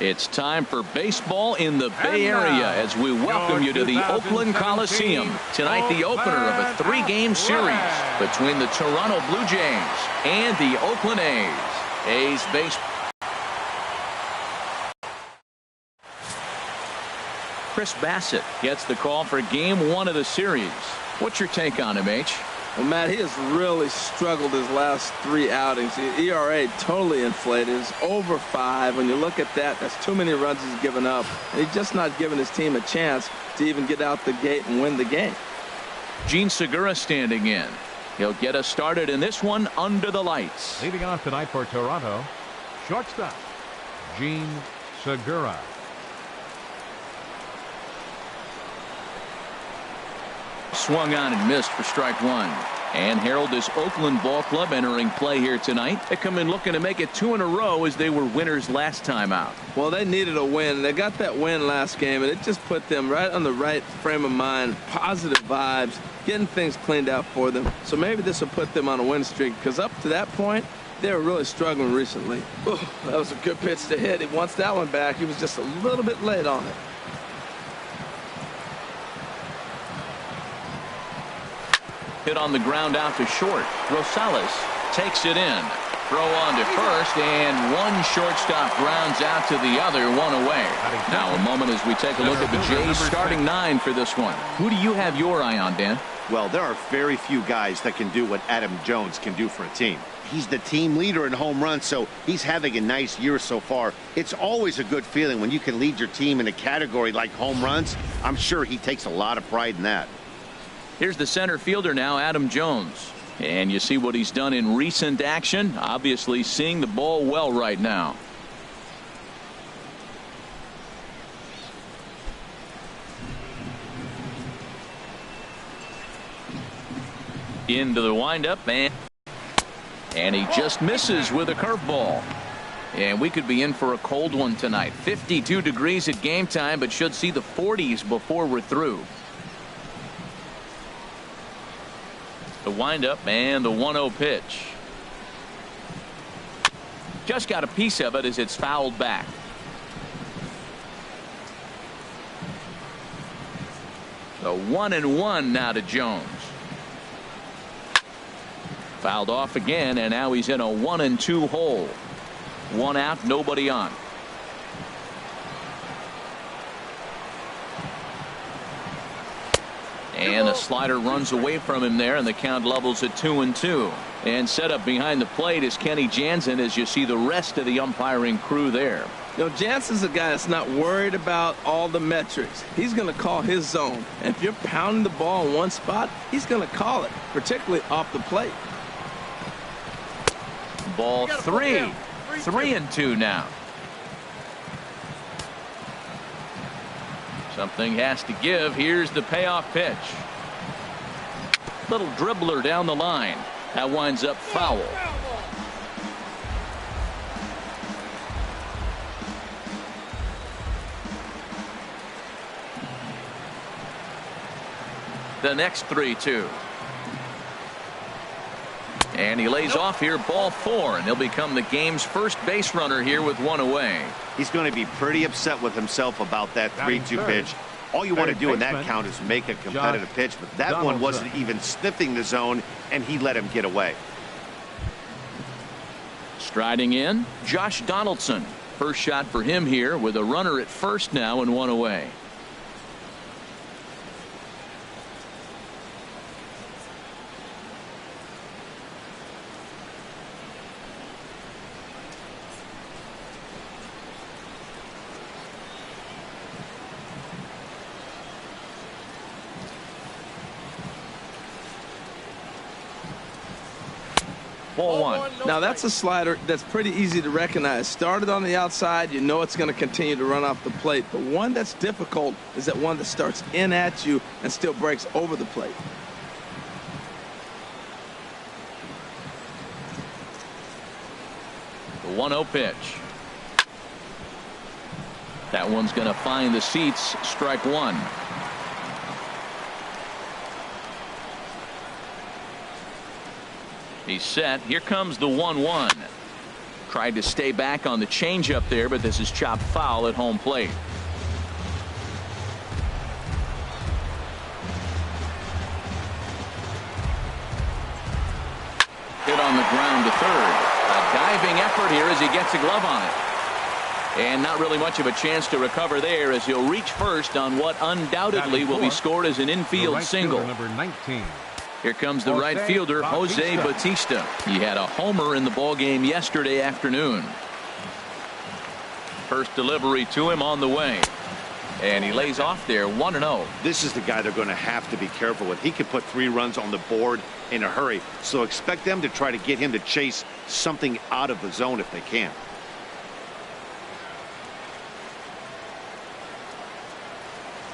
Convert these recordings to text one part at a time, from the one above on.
It's time for baseball in the Bay Area as we welcome you to the Oakland Coliseum. Tonight, the opener of a 3-game series between the Toronto Blue Jays and the Oakland A's. A's baseball. Chris Bassitt gets the call for game 1 of the series. What's your take on him, H? Well, Matt, he has really struggled his last 3 outings. The ERA totally inflated. It's over 5. When you look at that, that's too many runs he's given up. And he's just not giving his team a chance to even get out the gate and win the game. Gene Segura standing in. He'll get us started in this one under the lights. Leading off tonight for Toronto, shortstop, Gene Segura. Swung on and missed for strike 1. And Harold, this Oakland ball club entering play here tonight. They come in looking to make it 2 in a row as they were winners last time out. Well, they needed a win. They got that win last game, and it just put them right on the right frame of mind. Positive vibes, getting things cleaned out for them. So maybe this will put them on a win streak, because up to that point, they were really struggling recently. Ooh, that was a good pitch to hit. He wants that one back. He was just a little bit late on it. Hit on the ground out to short. Rosales takes it in. Throw on to first, and one shortstop grounds out to the other, 1 away. Now a moment as we take a look at the Jays starting 9 for this one. Who do you have your eye on, Dan? Well, there are very few guys that can do what Adam Jones can do for a team. He's the team leader in home runs, so he's having a nice year so far. It's always a good feeling when you can lead your team in a category like home runs. I'm sure he takes a lot of pride in that. Here's the center fielder now, Adam Jones. And you see what he's done in recent action. Obviously seeing the ball well right now. Into the windup, and he just misses with a curveball. And we could be in for a cold one tonight. 52 degrees at game time, but should see the 40s before we're through. The windup and the 1-0 pitch. Just got a piece of it as it's fouled back. The 1-1 now to Jones. Fouled off again, and now he's in a 1-2 hole. 1 out, nobody on. And a slider runs away from him there, and the count levels at 2-2. And set up behind the plate is Kenny Jansen as you see the rest of the umpiring crew there. You know, Jansen's a guy that's not worried about all the metrics. He's going to call his zone. And if you're pounding the ball in one spot, he's going to call it, particularly off the plate. Ball 3. 3-2 now. Something has to give. Here's the payoff pitch. Little dribbler down the line. That winds up foul. The next 3-2. And he lays off here, ball 4, and he'll become the game's first base runner here with 1 away. He's going to be pretty upset with himself about that 3-2 pitch. All you want to do in that count is make a competitive pitch, but that one wasn't even sniffing the zone, and he let him get away. Striding in, Josh Donaldson. First shot for him here with a runner at first now and 1 away. Ball 1. Now that's a slider that's pretty easy to recognize. Started on the outside, you know it's going to continue to run off the plate. But one that's difficult is that one that starts in at you and still breaks over the plate. The 1-0 pitch. That one's going to find the seats. Strike 1. He's set. Here comes the 1-1. Tried to stay back on the changeup there, but this is chopped foul at home plate. Hit on the ground to third. A diving effort here as he gets a glove on it. And not really much of a chance to recover there as he'll reach first on what undoubtedly will be scored as an infield single. Number 19. Here comes the right fielder, Jose Bautista. He had a homer in the ballgame yesterday afternoon. First delivery to him on the way. And he lays off there 1-0. This is the guy they're going to have to be careful with. He can put 3 runs on the board in a hurry. So expect them to try to get him to chase something out of the zone if they can.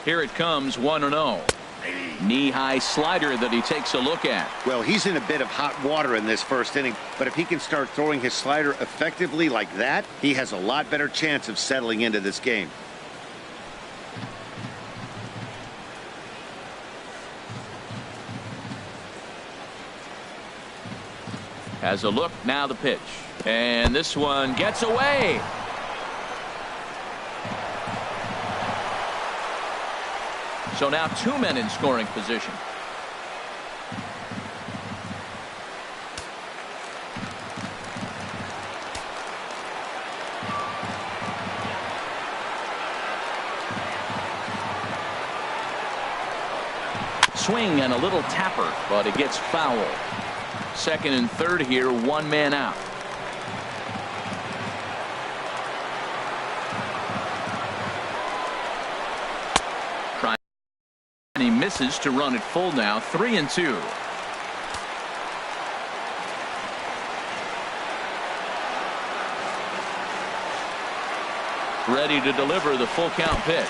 Here it comes 1-0. Knee-high slider that he takes a look at. Well, he's in a bit of hot water in this first inning, but if he can start throwing his slider effectively like that, he has a lot better chance of settling into this game. Has a look, now the pitch. And this one gets away. So now 2 men in scoring position. Swing and a little tapper, but it gets foul. Second and third here, 1 man out. And he misses to run it full now, 3-2. Ready to deliver the full count pitch.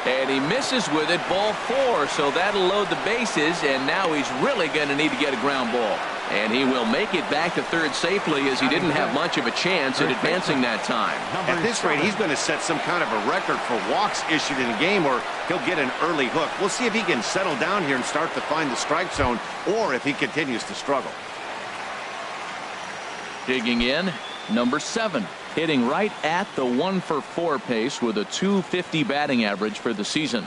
And he misses with it, ball 4, so that'll load the bases, and now he's really going to need to get a ground ball. And he will make it back to third safely as he didn't have much of a chance at advancing that time. At this rate, he's going to set some kind of a record for walks issued in a game, or he'll get an early hook. We'll see if he can settle down here and start to find the strike zone, or if he continues to struggle. Digging in, number 7. Hitting right at the 1-for-4 pace with a .250 batting average for the season.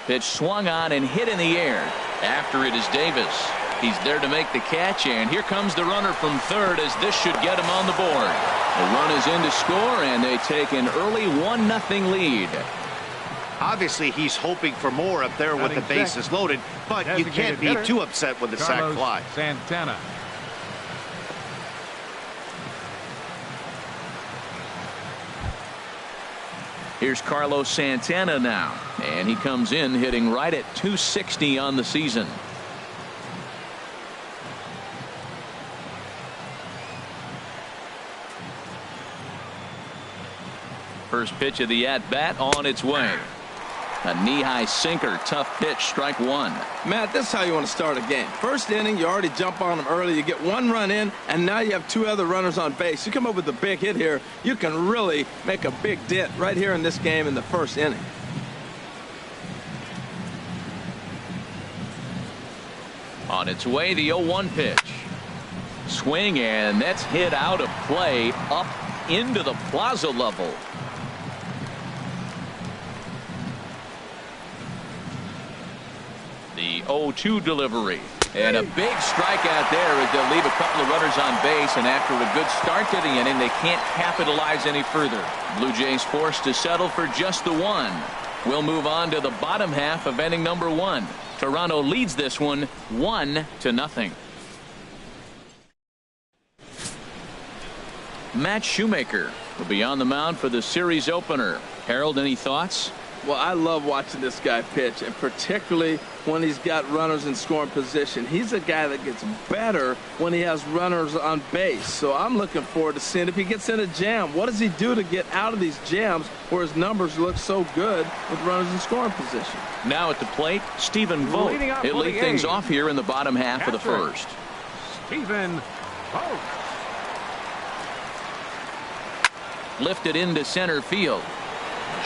Pitch swung on and hit in the air. After it is Davis. He's there to make the catch, and here comes the runner from third as this should get him on the board. The run is in to score, and they take an early 1-0 lead. Obviously, he's hoping for more up there with the bases loaded, but you can't be too upset with the sac fly. Santana. Here's Carlos Santana now, and he comes in hitting right at .260 on the season. First pitch of the at-bat on its way. A knee-high sinker, tough pitch, strike 1. Matt, this is how you want to start a game. First inning, you already jump on them early. You get 1 run in, and now you have 2 other runners on base. You come up with a big hit here, you can really make a big dent right here in this game in the first inning. On its way, the 0-1 pitch. Swing, and that's hit out of play up into the plaza level. The 0-2 delivery, and a big strikeout there as they'll leave a couple of runners on base, and after a good start to the inning, they can't capitalize any further. Blue Jays forced to settle for just the 1. We'll move on to the bottom half of inning number 1. Toronto leads this one 1-0. Matt Shoemaker will be on the mound for the series opener. Harold, any thoughts? Well, I love watching this guy pitch, and particularly when he's got runners in scoring position. He's a guy that gets better when he has runners on base. So I'm looking forward to seeing if he gets in a jam. What does he do to get out of these jams where his numbers look so good with runners in scoring position? Now at the plate, Stephen Vogt. He'll lead things off here in the bottom half of the first. Stephen Vogt. Lifted into center field.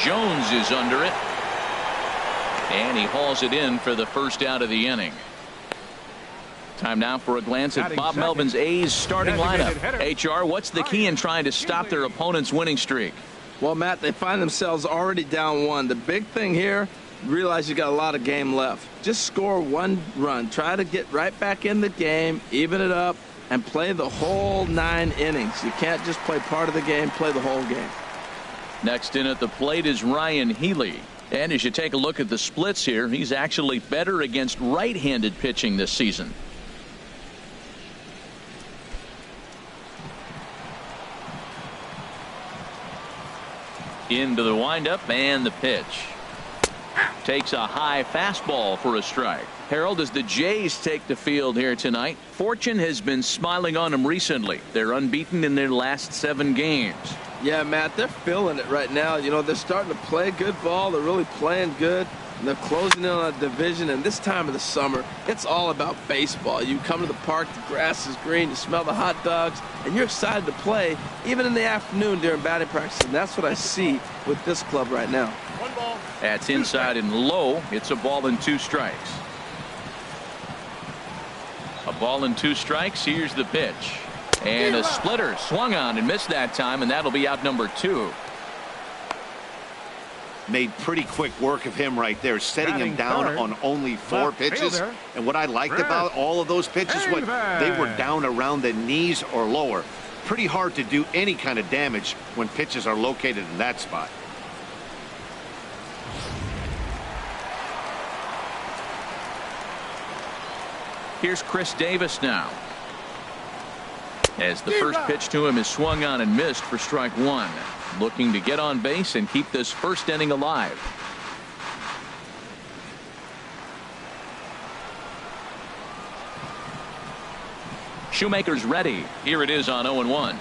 Jones is under it. And he hauls it in for the first out of the inning. Time now for a glance at Bob Melvin's A's starting lineup. HR, what's the key in trying to stop their opponent's winning streak? Well, Matt, they find themselves already down 1. The big thing here, realize you got a lot of game left. Just score 1 run. Try to get right back in the game, even it up, and play the whole 9 innings. You can't just play part of the game, play the whole game. Next in at the plate is Ryan Healy. And as you take a look at the splits here, he's actually better against right-handed pitching this season. Into the windup and the pitch. Takes a high fastball for a strike. Harold, as the Jays take the field here tonight, fortune has been smiling on them recently. They're unbeaten in their last 7 games. Yeah, Matt, they're feeling it right now. You know, they're starting to play good ball. They're really playing good. And they're closing in on a division. And this time of the summer, it's all about baseball. You come to the park, the grass is green, you smell the hot dogs, and you're excited to play, even in the afternoon during batting practice. And that's what I see with this club right now. That's inside and low. It's a ball and 2 strikes. A ball and 2 strikes. Here's the pitch. And a splitter swung on and missed that time, and that'll be out number 2. Made pretty quick work of him right there, setting him down on only 4 pitches. And what I liked about all of those pitches, they were down around the knees or lower. Pretty hard to do any kind of damage when pitches are located in that spot. Here's Chris Davis now, as the first pitch to him is swung on and missed for strike 1. Looking to get on base and keep this first inning alive. Shoemaker's ready. Here it is on 0-1.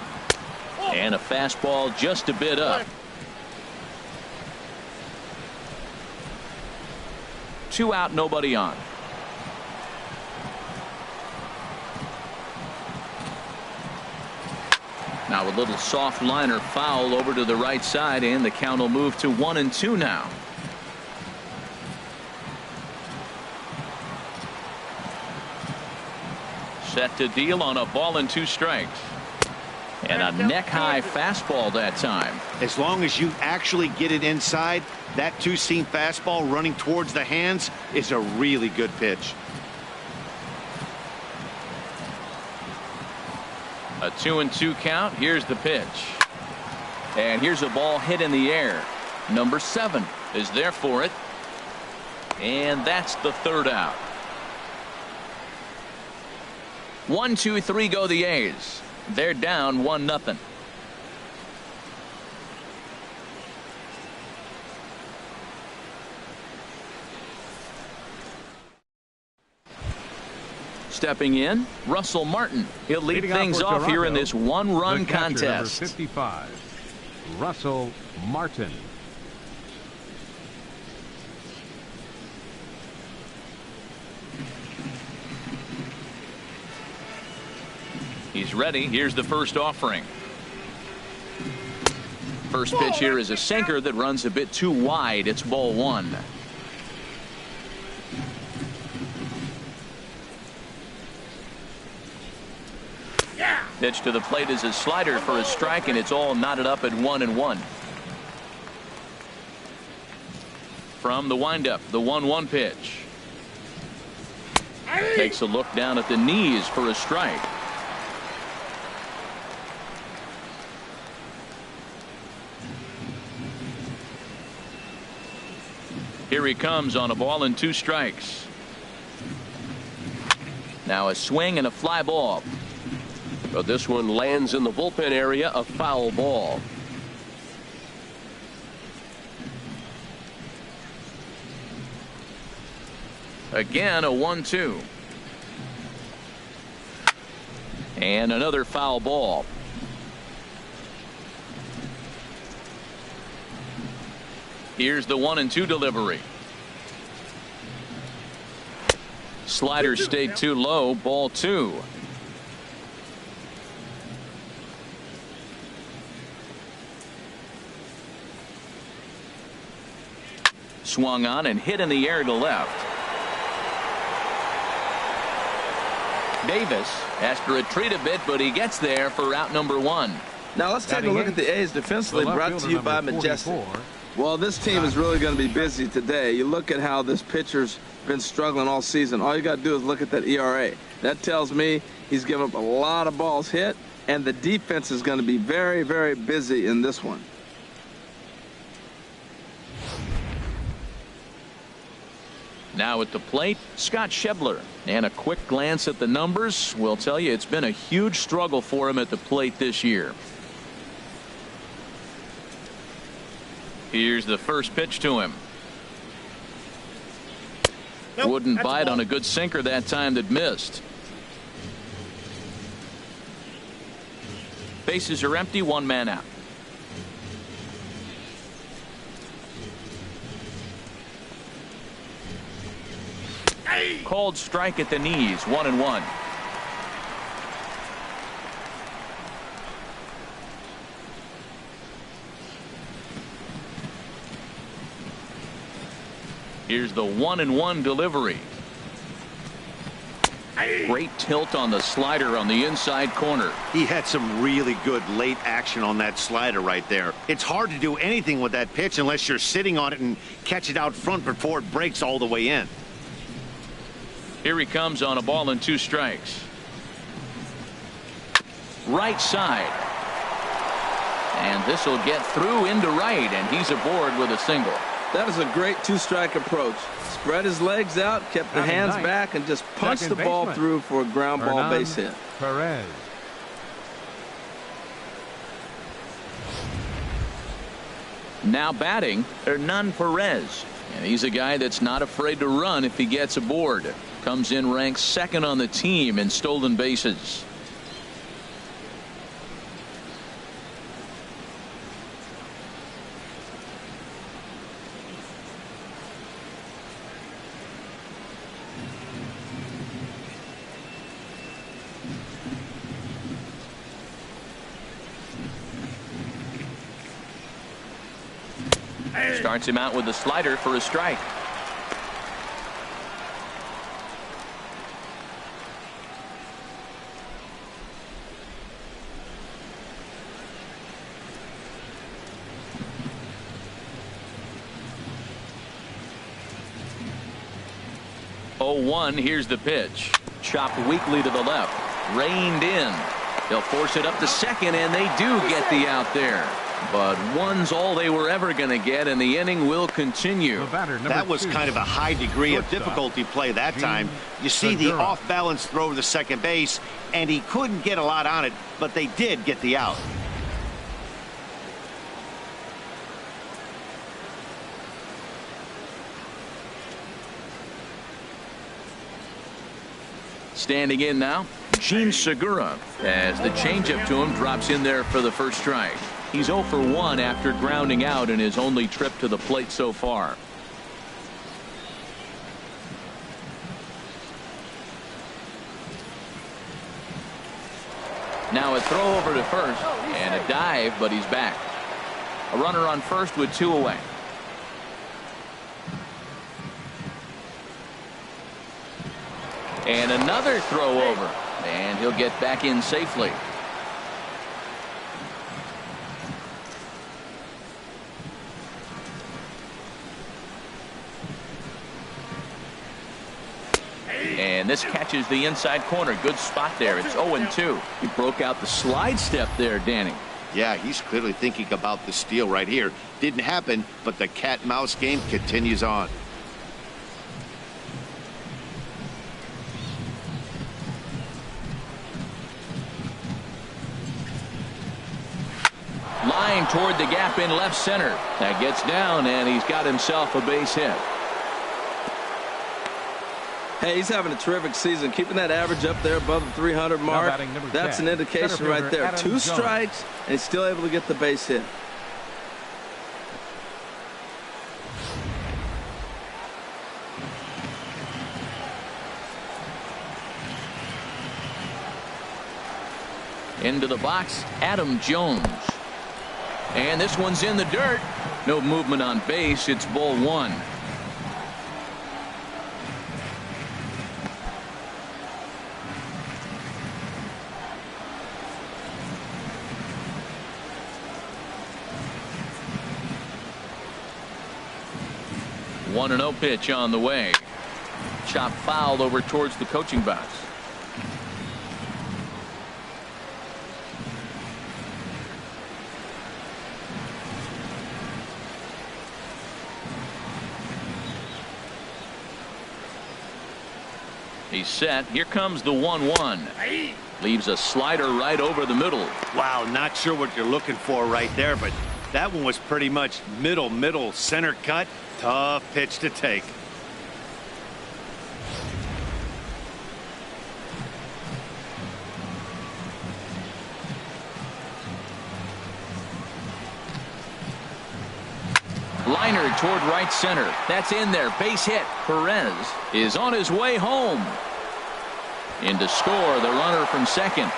And a fastball just a bit up. 2 out, nobody on. Now a little soft liner foul over to the right side, and the count will move to 1-2 now. Set to deal on a ball and 2 strikes. And a neck-high fastball that time. As long as you actually get it inside, that 2-seam fastball running towards the hands is a really good pitch. A 2-2 count. Here's the pitch. And here's a ball hit in the air. Number 7 is there for it. And that's the 3rd out. 1, 2, 3 go the A's. They're down 1-0. Stepping in, Russell Martin. He'll lead things off here in this 1-run contest. Number 55, Russell Martin. He's ready. Here's the first offering. First pitch here is a sinker that runs a bit too wide. It's ball 1. Pitch to the plate is a slider for a strike, and it's all knotted up at 1-1. From the windup, the 1-1 pitch. Takes a look down at the knees for a strike. Here he comes on a ball and 2 strikes. Now a swing and a fly ball. But this one lands in the bullpen area, a foul ball. Again, a 1-2. And another foul ball. Here's the 1-2 delivery. Slider stayed too low, ball 2. swung on and hit in the air to left. Davis has to retreat a bit, but he gets there for out number 1. Now let's take a look at the A's defensively, brought to you by Majestic. Well, this team is really going to be busy today. You look at how this pitcher's been struggling all season. All you got to do is look at that ERA. That tells me he's given up a lot of balls hit, and the defense is going to be very, very busy in this one. Now at the plate, Scott Schebler. And a quick glance at the numbers will tell you it's been a huge struggle for him at the plate this year. Here's the first pitch to him. Nope, Wouldn't that's a bite ball. on a good sinker that time that missed. Bases are empty, 1 man out. Called strike at the knees, 1-1. Here's the 1-1 delivery. Great tilt on the slider on the inside corner. He had some really good late action on that slider right there. It's hard to do anything with that pitch unless you're sitting on it and catch it out front before it breaks all the way in. Here he comes on a ball and 2 strikes. Right side. And this will get through into right, and he's aboard with a single. That is a great 2-strike approach. Spread his legs out, kept the hands back, and just punched the ball through for a ground ball base hit. Perez. Now batting, Hernan Perez. And he's a guy that's not afraid to run if he gets aboard. Comes in ranked 2nd on the team in stolen bases. Starts him out with a slider for a strike. Here's the pitch. Chopped weakly to the left. Reined in. They'll force it up to second, and they do get the out there. But 1's all they were ever going to get, and the inning will continue. That was kind of a high degree of difficulty play that time. You see the off-balance throw to the second base, and he couldn't get a lot on it, but they did get the out. Standing in now, Gene Segura, as the changeup to him drops in there for the first strike. He's 0 for 1 after grounding out in his only trip to the plate so far. Now a throw over to first and a dive, but he's back. A runner on first with 2 away. And another throw over, and he'll get back in safely. And this catches the inside corner. Good spot there. It's 0-2. He broke out the slide step there, Danny. Yeah, he's clearly thinking about the steal right here. Didn't happen, but the cat-mouse game continues on. Line toward the gap in left center. That gets down, and he's got himself a base hit. Hey, he's having a terrific season, keeping that average up there above the 300 mark. That's an indication right there. 2 strikes, and he's still able to get the base hit. Into the box, Adam Jones. And this one's in the dirt. No movement on base. It's ball 1. 1-0 pitch on the way. Chop fouled over towards the coaching box. He's set. Here comes the 1-1. Leaves a slider right over the middle. Wow, not sure what you're looking for right there, but that one was pretty much middle center cut. Tough pitch to take. Liner toward right center. That's in there. Base hit. Perez is on his way home. In to score the runner from second.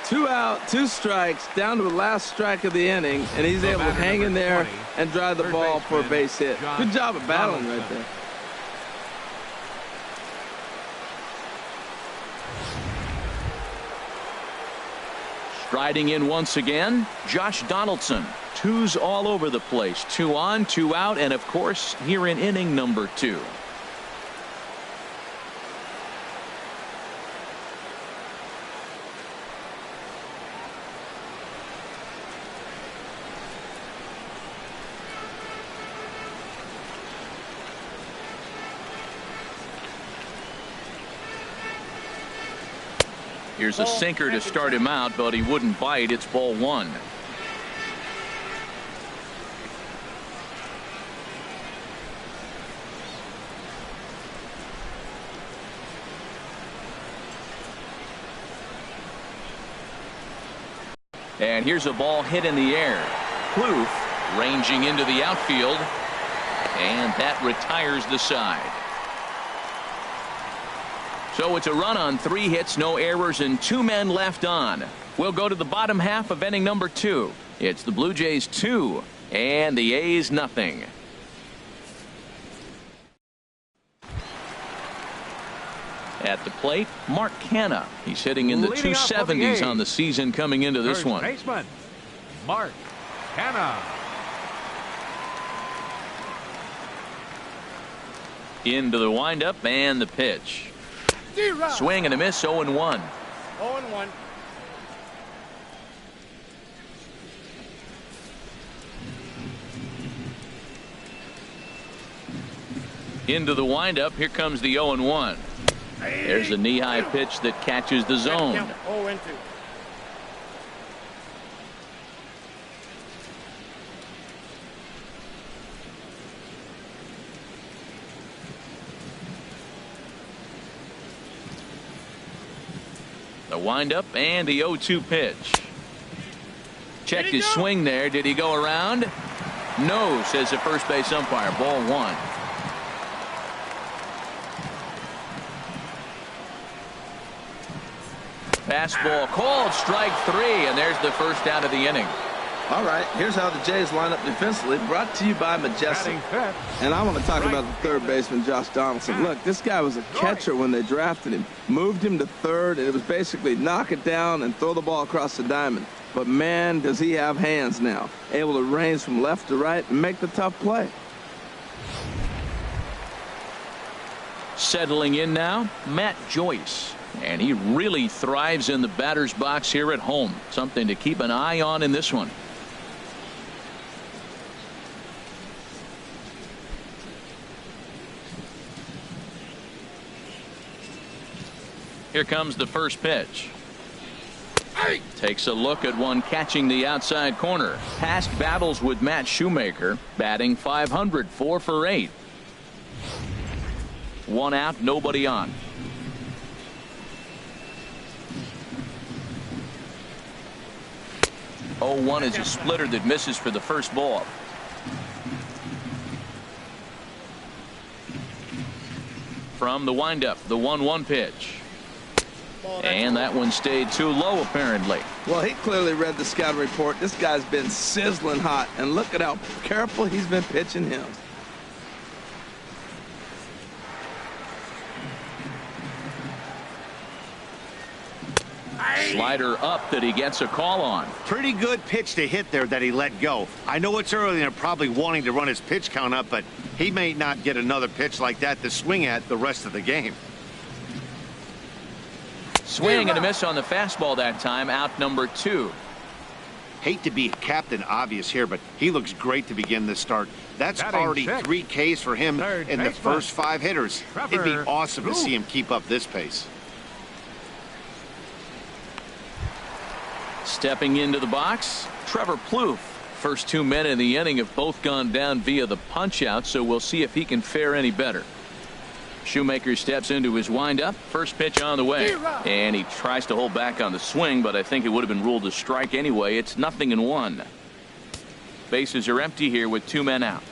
2 out, 2 strikes, down to the last strike of the inning, and he's able to hang in there and drive the ball for a base hit. Good job of battling right there. Striding in once again, Josh Donaldson. 2's all over the place. 2 on, 2 out, and of course here in inning number 2. Here's a sinker to start him out, but he wouldn't bite. It's ball 1. And here's a ball hit in the air. Plouffe ranging into the outfield, and that retires the side. So it's a run on 3 hits, no errors, and 2 men left on. We'll go to the bottom half of inning number 2. It's the Blue Jays 2 and the A's nothing. At the plate, Mark Canha. He's hitting in the 270s on the season coming into this one. Baseman, Mark Canha. Into the windup and the pitch. Swing and a miss, 0-1. 0-1. Into the windup. Here comes the 0-1. There's a knee-high pitch that catches the zone. 0-2. The windup and the 0-2 pitch. Checked his swing there. Did he go around? No, says the first base umpire. Ball 1. Fastball called, strike 3, and there's the first out of the inning. All right, here's how the Jays line up defensively, brought to you by Majestic. And I want to talk about the third baseman, Josh Donaldson. Look, this guy was a catcher when they drafted him. Moved him to third, and it was basically knock it down and throw the ball across the diamond. But, man, does he have hands now. Able to range from left to right and make the tough play. Settling in now, Matt Joyce. And he really thrives in the batter's box here at home. Something to keep an eye on in this one. Here comes the first pitch. Takes a look at one catching the outside corner. Past battles with Matt Shoemaker, batting .500, 4 for 8. 1 out, nobody on. .01 is a splitter that misses for the first ball. From the windup, the 1-1 pitch. And that one stayed too low, apparently. Well, he clearly read the scout report. This guy's been sizzling hot, and look at how careful he's been pitching him. Slider up that he gets a call on. Pretty good pitch to hit there that he let go. I know it's early and they're probably wanting to run his pitch count up, but he may not get another pitch like that to swing at the rest of the game. Swing and a miss on the fastball that time. Out number 2. Hate to be Captain Obvious here, but he looks great to begin this start. That's already 3 Ks for him in the first 5 hitters. It'd be awesome to see him keep up this pace. Stepping into the box, Trevor Plouffe. First 2 men in the inning have both gone down via the punch-out, so we'll see if he can fare any better. Shoemaker steps into his windup. First pitch on the way. And he tries to hold back on the swing, but I think it would have been ruled a strike anyway. It's 0-1. Bases are empty here with 2 men out.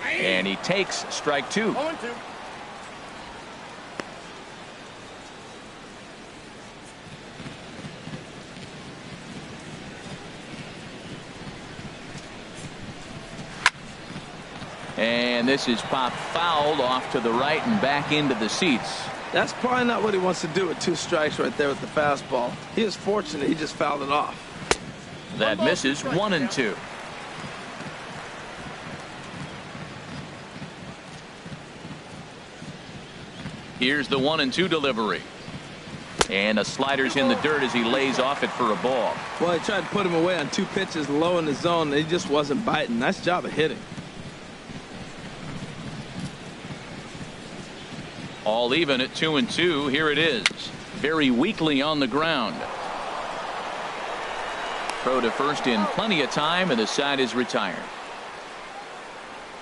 And he takes strike 2. And this is popped fouled off to the right and back into the seats. That's probably not what he wants to do with 2 strikes right there with the fastball. He is fortunate he just fouled it off. That misses 1-2. Here's the 1-2 delivery. And a slider's in the dirt as he lays off it for a ball. Well, he tried to put him away on 2 pitches low in the zone, and he just wasn't biting. Nice job of hitting. All even at 2-2. Here it is. Very weakly on the ground. Throw to first in plenty of time, and the side is retired.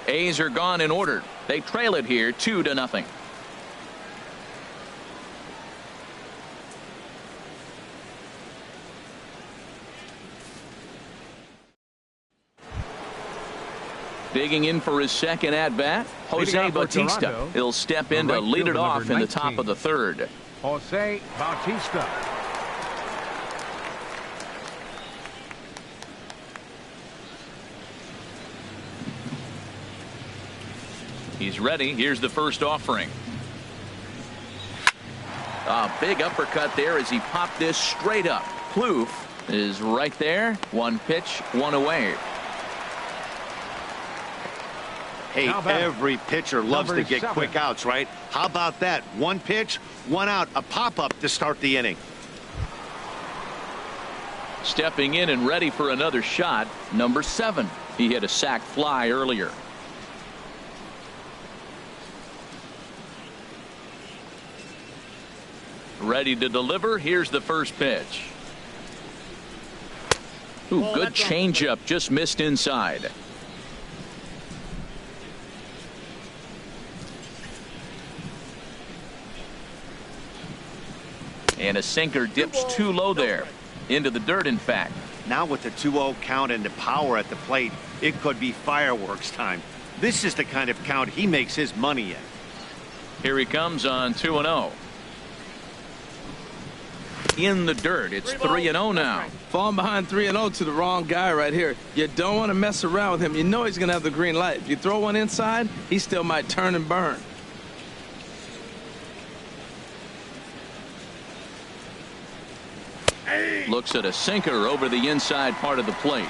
A's are gone in order. They trail it here 2-0. Digging in for his second at-bat, Jose Bautista. He'll step in to lead it off in the top of the 3rd. Jose Bautista. He's ready. Here's the first offering. A big uppercut there as he popped this straight up. Plouffe is right there. 1 pitch, 1 away. Hey, every pitcher loves to get quick outs, right? How about that? 1 pitch, 1 out, a pop-up to start the inning. Stepping in and ready for another shot, number 7. He hit a sac fly earlier. Ready to deliver. Here's the first pitch. Ooh, good changeup, just missed inside. And a sinker dips too low there. Into the dirt, in fact. Now with the 2-0 count and the power at the plate, it could be fireworks time. This is the kind of count he makes his money in. Here he comes on 2-0. In the dirt. It's 3-0 now. Falling behind 3-0 to the wrong guy right here. You don't want to mess around with him. You know he's going to have the green light. If you throw one inside, he still might turn and burn. Looks at a sinker over the inside part of the plate.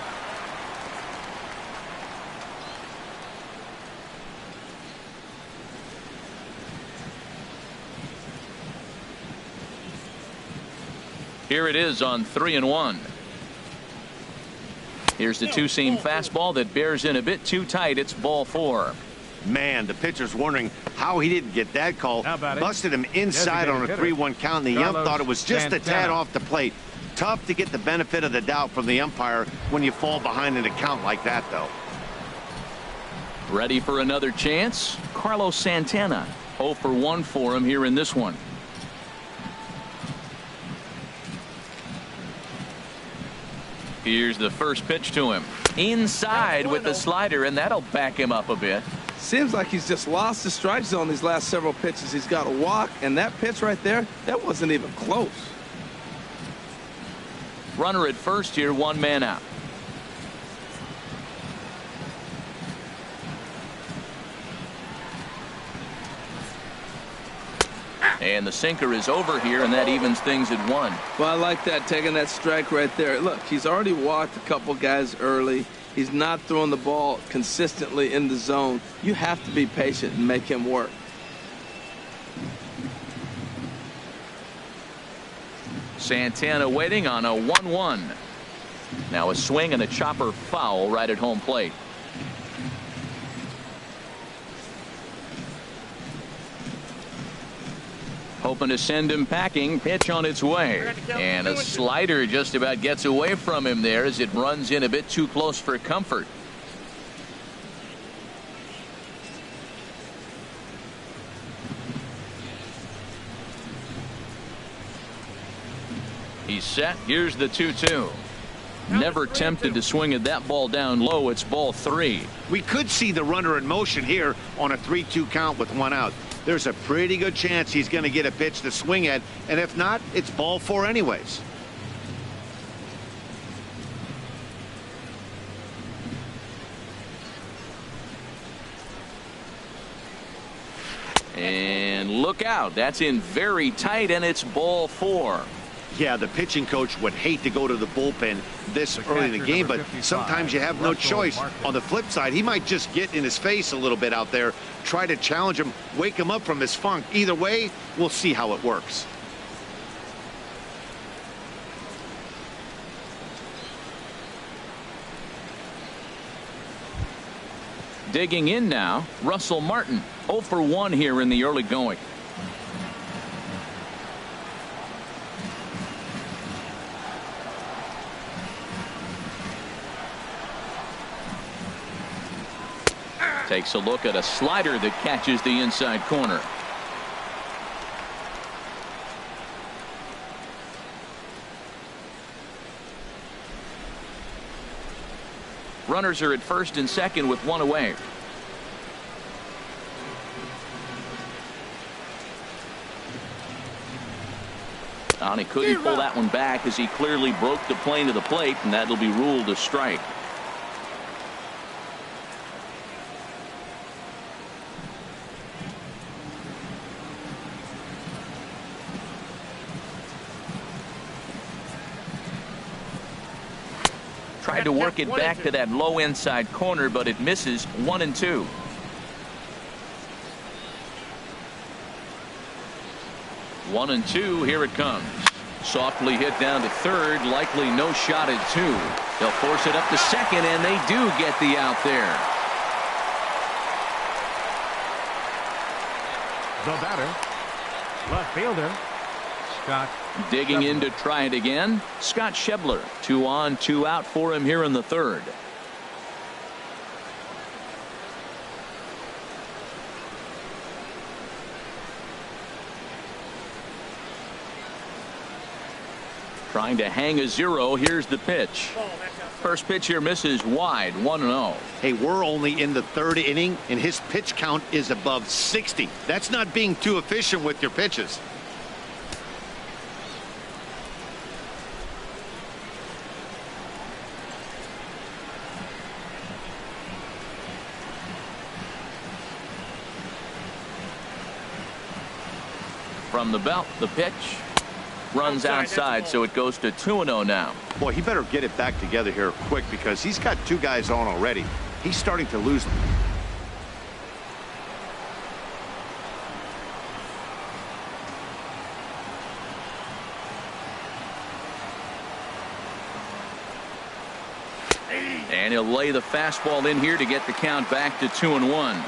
Here it is on 3-1. Here's the 2-seam fastball that bears in a bit too tight. It's ball 4. Man, the pitcher's wondering how he didn't get that call. Busted him inside on a 3-1 count, and the ump thought it was just a tad off the plate. Tough to get the benefit of the doubt from the umpire when you fall behind in a count like that, though. Ready for another chance? Carlos Santana. 0 for 1 for him here in this one. Here's the first pitch to him. Inside with the slider, and that'll back him up a bit. Seems like he's just lost the strike zone these last several pitches. He's got a walk, and that pitch right there, that wasn't even close. Runner at first here, 1 man out. And the sinker is over here, and that evens things at 1. Well, I like that, taking that strike right there. Look, he's already walked a couple guys early. He's not throwing the ball consistently in the zone. You have to be patient and make him work. Santana waiting on a 1-1. Now a swing and a chopper foul right at home plate. Hoping to send him packing. Pitch on its way. And a slider just about gets away from him there as it runs in a bit too close for comfort. He's set. Here's the 2-2. Never tempted to swing at that ball down low. It's ball 3. We could see the runner in motion here on a 3-2 count with 1 out. There's a pretty good chance he's going to get a pitch to swing at, and if not, it's ball 4 anyways. And look out. That's in very tight, and it's ball 4. Yeah, the pitching coach would hate to go to the bullpen this early in the game, but sometimes you have no choice. On the flip side, he might just get in his face a little bit out there, try to challenge him, wake him up from his funk. Either way, we'll see how it works. Digging in now, Russell Martin. 0 for 1 here in the early going. Takes a look at a slider that catches the inside corner. Runners are at first and second with 1 away. And he couldn't pull that one back as he clearly broke the plane of the plate, and that'll be ruled a strike. Tried to work it back to that low inside corner, but it misses. 1-2. One and two. Here it comes. Softly hit down to third. Likely no shot at 2. They'll force it up to second, and they do get the out there. The batter, left fielder, Scott. Digging in to try it again. Scott Schebler. 2 on, 2 out for him here in the third. Trying to hang a 0. Here's the pitch. First pitch here misses wide. 1-0. Hey, we're only in the 3rd inning, and his pitch count is above 60. That's not being too efficient with your pitches. From the belt, the pitch runs outside, so it goes to 2-0 now. Boy, he better get it back together here quick because he's got 2 guys on already. He's starting to lose them. And he'll lay the fastball in here to get the count back to 2-1.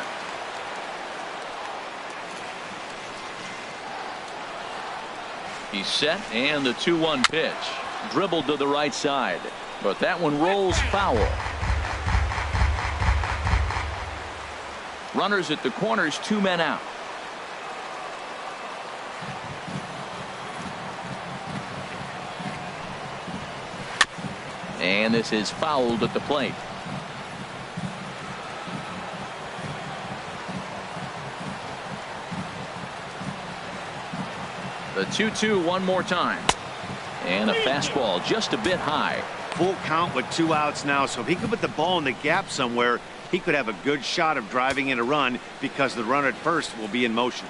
He's set, and the 2-1 pitch. Dribbled to the right side, but that one rolls foul. Runners at the corners, 2 men out. And this is fouled at the plate. The 2-2 one more time. And a fastball just a bit high. Full count with 2 outs now, so if he could put the ball in the gap somewhere, he could have a good shot of driving in a run because the runner at first will be in motion.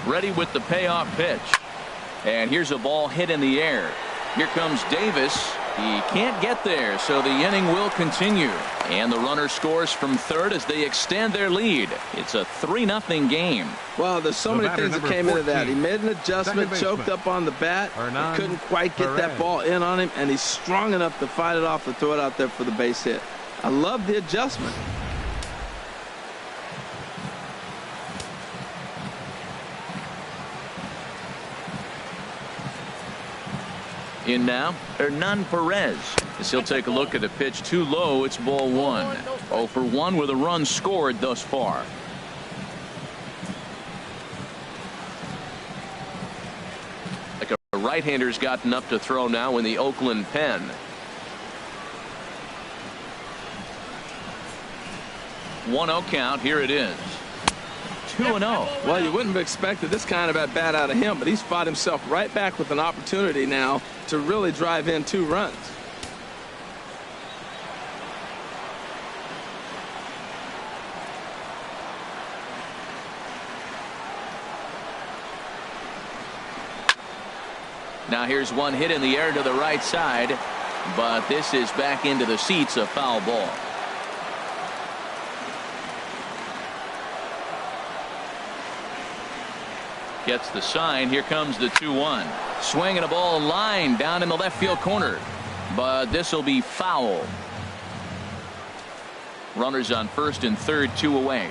Ready with the payoff pitch. And here's a ball hit in the air. Here comes Davis. He can't get there, so the inning will continue. And the runner scores from third as they extend their lead. It's a 3-0 game. Well, there's so many things that came into that. He made an adjustment, choked up on the bat, couldn't quite get that ball in on him, and he's strong enough to fight it off and throw it out there for the base hit. I love the adjustment. In now, Hernan Perez. As he'll take a look at a pitch too low, it's ball 1. 0 for 1 with a run scored thus far. Like a right-hander's gotten up to throw now in the Oakland pen. One-0 count. Here it is. 2-0. Well, you wouldn't have expected this kind of at-bat out of him, but he's fought himself right back with an opportunity now to really drive in 2 runs. Now here's one hit in the air to the right side, but this is back into the seats, a foul ball. Gets the sign. Here comes the 2-1. Swinging a ball line down in the left field corner, but this will be foul. Runners on first and third, 2 away.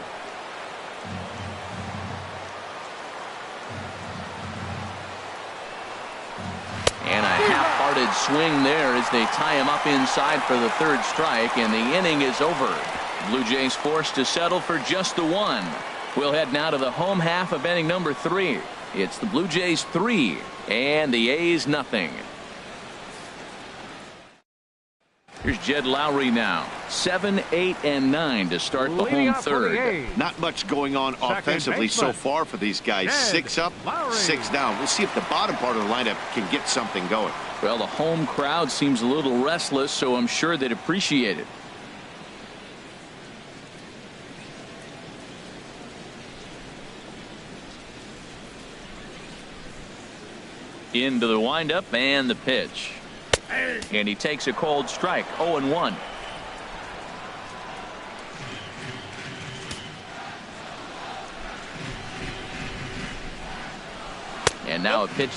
And a half-hearted swing there as they tie him up inside for the 3rd strike, and the inning is over. Blue Jays forced to settle for just the 1. We'll head now to the home half of inning number 3. It's the Blue Jays 3 and the A's nothing. Here's Jed Lowry now. 7, 8, and 9 to start the home third. Not much going on offensively so far for these guys. 6 up, 6 down. We'll see if the bottom part of the lineup can get something going. Well, the home crowd seems a little restless, so I'm sure they'd appreciate it. Into the windup and the pitch. And he takes a cold strike. 0-1. And now a pitch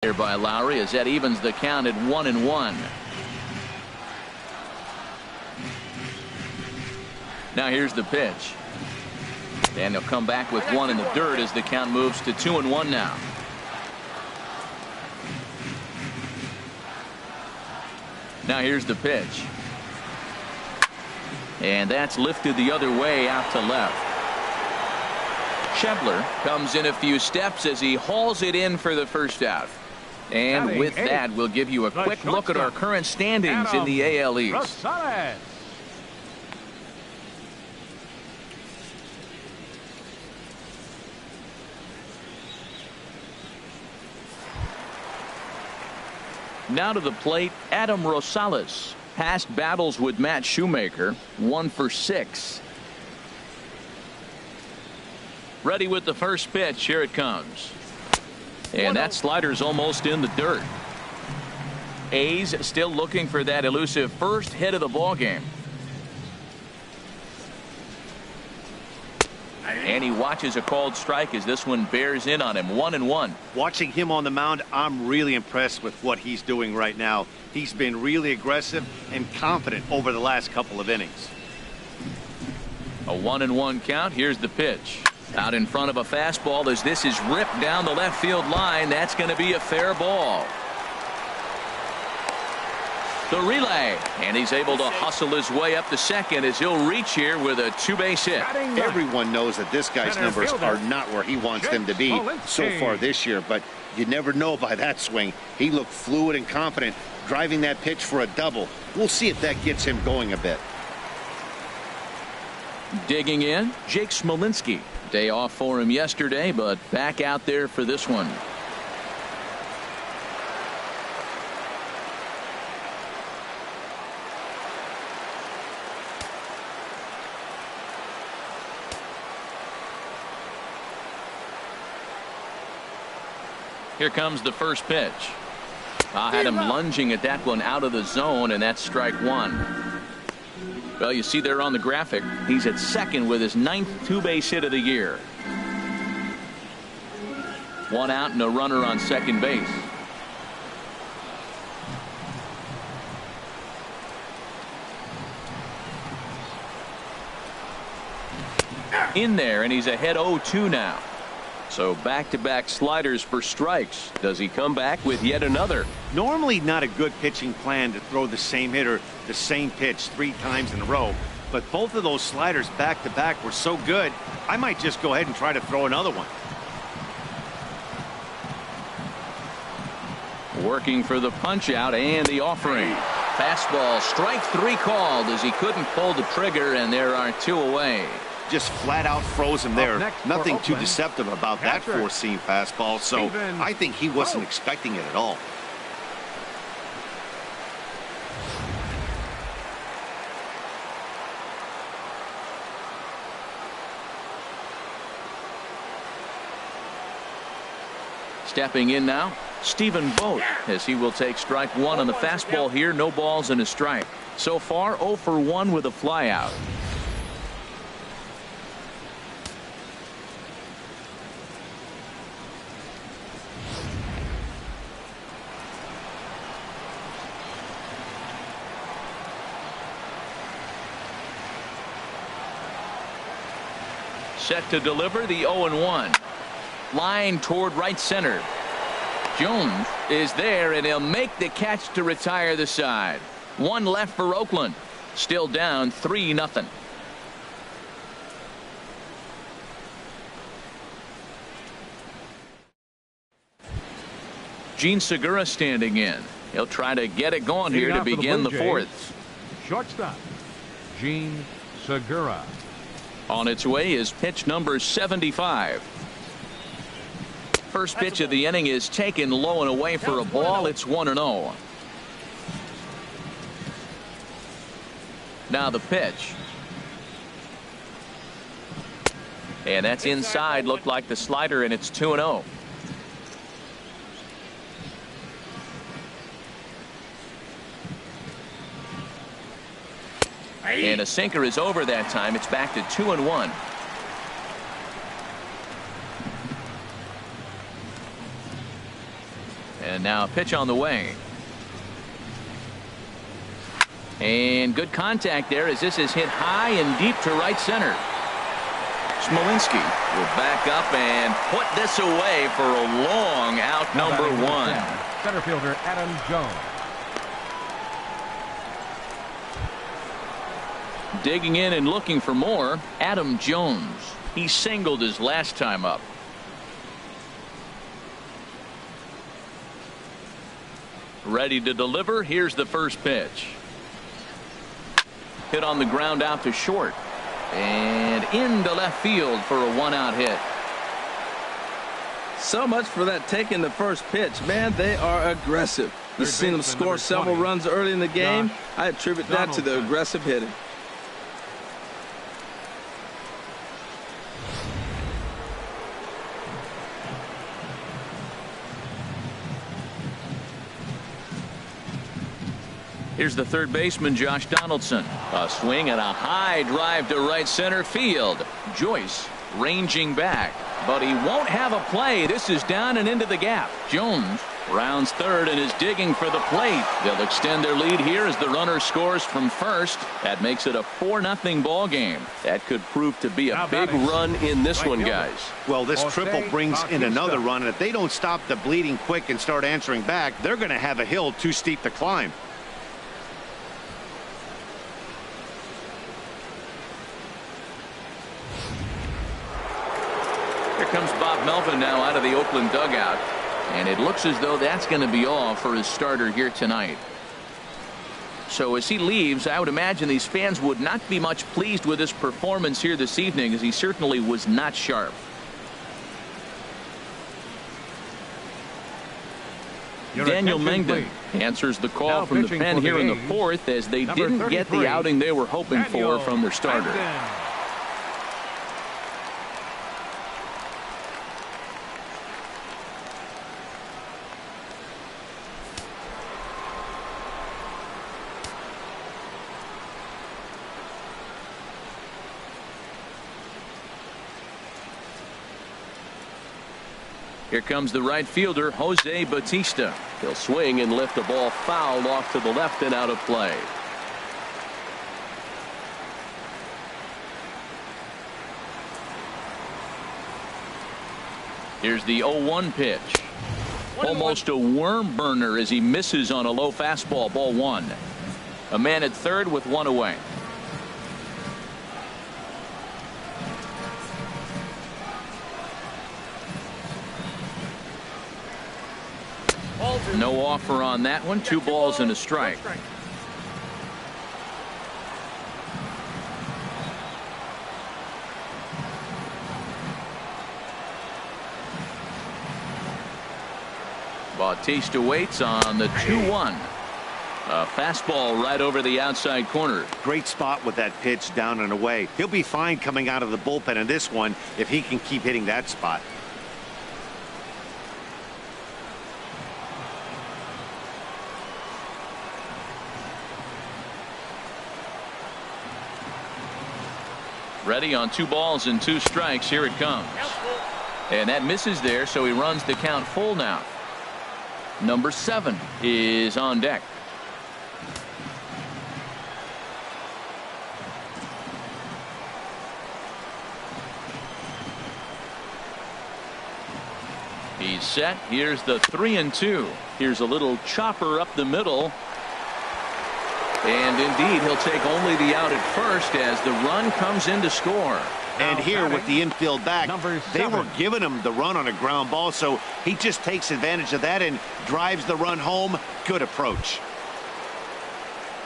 there by Lowry as that evens the count at 1-1. Now here's the pitch. And they'll come back with 1 in the dirt as the count moves to 2-1 now. Now here's the pitch. And that's lifted the other way out to left. Schebler comes in a few steps as he hauls it in for the first out. And with that, we'll give you a quick look at our current standings in the AL East. Now to the plate, Adam Rosales. Past battles with Matt Shoemaker, 1 for 6. Ready with the first pitch. Here it comes. And that slider's almost in the dirt. A's still looking for that elusive first hit of the ball game. And he watches a called strike as this one bears in on him. 1-1. Watching him on the mound, I'm really impressed with what he's doing right now. He's been really aggressive and confident over the last couple of innings. A 1-1 count. Here's the pitch. Out in front of a fastball as this is ripped down the left field line. That's going to be a fair ball. The relay, and he's able to hustle his way up to second as he'll reach here with a 2-base hit. Everyone knows that this guy's numbers are not where he wants them to be so far this year, but you never know by that swing. He looked fluid and confident driving that pitch for a double. We'll see if that gets him going a bit. Digging in, Jake Smolinski. Day off for him yesterday, but back out there for this one. Here comes the first pitch. I had him lunging at that one out of the zone, and that's strike one. Well, you see there on the graphic, he's at second with his 9th two-base hit of the year. One out and a runner on second base. In there, and he's ahead 0-2 now. So back-to-back sliders for strikes. Does he come back with yet another? Normally not a good pitching plan to throw the same hitter the same pitch 3 times in a row, but both of those sliders back-to-back were so good, I might just go ahead and try to throw another one. Working for the punch out and the offering. Fastball, strike 3 called as he couldn't pull the trigger, and there are 2 away. Just flat out froze him there. Nothing too deceptive about that four-seam fastball, so I think he wasn't expecting it at all. Stepping in now, Stephen Vogt, as he will take strike 1 on the fastball here. No balls and a strike. So far 0 for 1 with a flyout. Set to deliver the 0-1. Line toward right center. Jones is there, and he'll make the catch to retire the side. 1 left for Oakland. Still down 3-0. Gene Segura standing in. He'll try to get it going here to begin the 4th. Shortstop, Gene Segura. On its way is pitch number 75. First pitch of the inning is taken low and away for a ball. It's 1-0. Now the pitch. And that's inside. Looked like the slider, and it's 2-0. And a sinker is over that time. It's back to 2-1. And now a pitch on the way. And good contact there as this is hit high and deep to right center. Smolinski will back up and put this away for a long out, number 1. Center fielder Adam Jones. Digging in and looking for more, Adam Jones. He singled his last time up. Ready to deliver. Here's the first pitch. Hit on the ground out to short. And into left field for a 1-out hit. So much for that taking the first pitch. Man, they are aggressive. You've seen them score several runs early in the game. I attribute that to the aggressive hitting. Here's the third baseman, Josh Donaldson. A swing and a high drive to right center field. Joyce ranging back, but he won't have a play. This is down and into the gap. Jones rounds third and is digging for the plate. They'll extend their lead here as the runner scores from first. That makes it a 4-0 ball game. That could prove to be a big run in this one, guys. Well, this triple brings in another run, and if they don't stop the bleeding quick and start answering back, they're going to have a hill too steep to climb. Here comes Bob Melvin now out of the Oakland dugout, and it looks as though that's going to be all for his starter here tonight. So as he leaves, I would imagine these fans would not be much pleased with his performance here this evening, as he certainly was not sharp. Daniel Mengden answers the call from the pen here in the 4th, as they didn't get the outing they were hoping for from their starter. Here comes the right fielder, Jose Bautista. He'll swing and lift the ball foul off to the left and out of play. Here's the 0-1 pitch. Almost a worm burner as he misses on a low fastball. Ball one. A man at third with one away. No offer on that one. 2 balls and a strike. Bautista waits on the 2-1. A fastball right over the outside corner. Great spot with that pitch down and away. He'll be fine coming out of the bullpen in this one if he can keep hitting that spot. Ready on 2 balls and 2 strikes. Here it comes. And that misses there, so he runs the count full now. Number 7 is on deck. He's set. Here's the 3-2. Here's a little chopper up the middle. And indeed, he'll take only the out at first as the run comes in to score. And here with the infield back, they were giving him the run on a ground ball, so he just takes advantage of that and drives the run home. Good approach.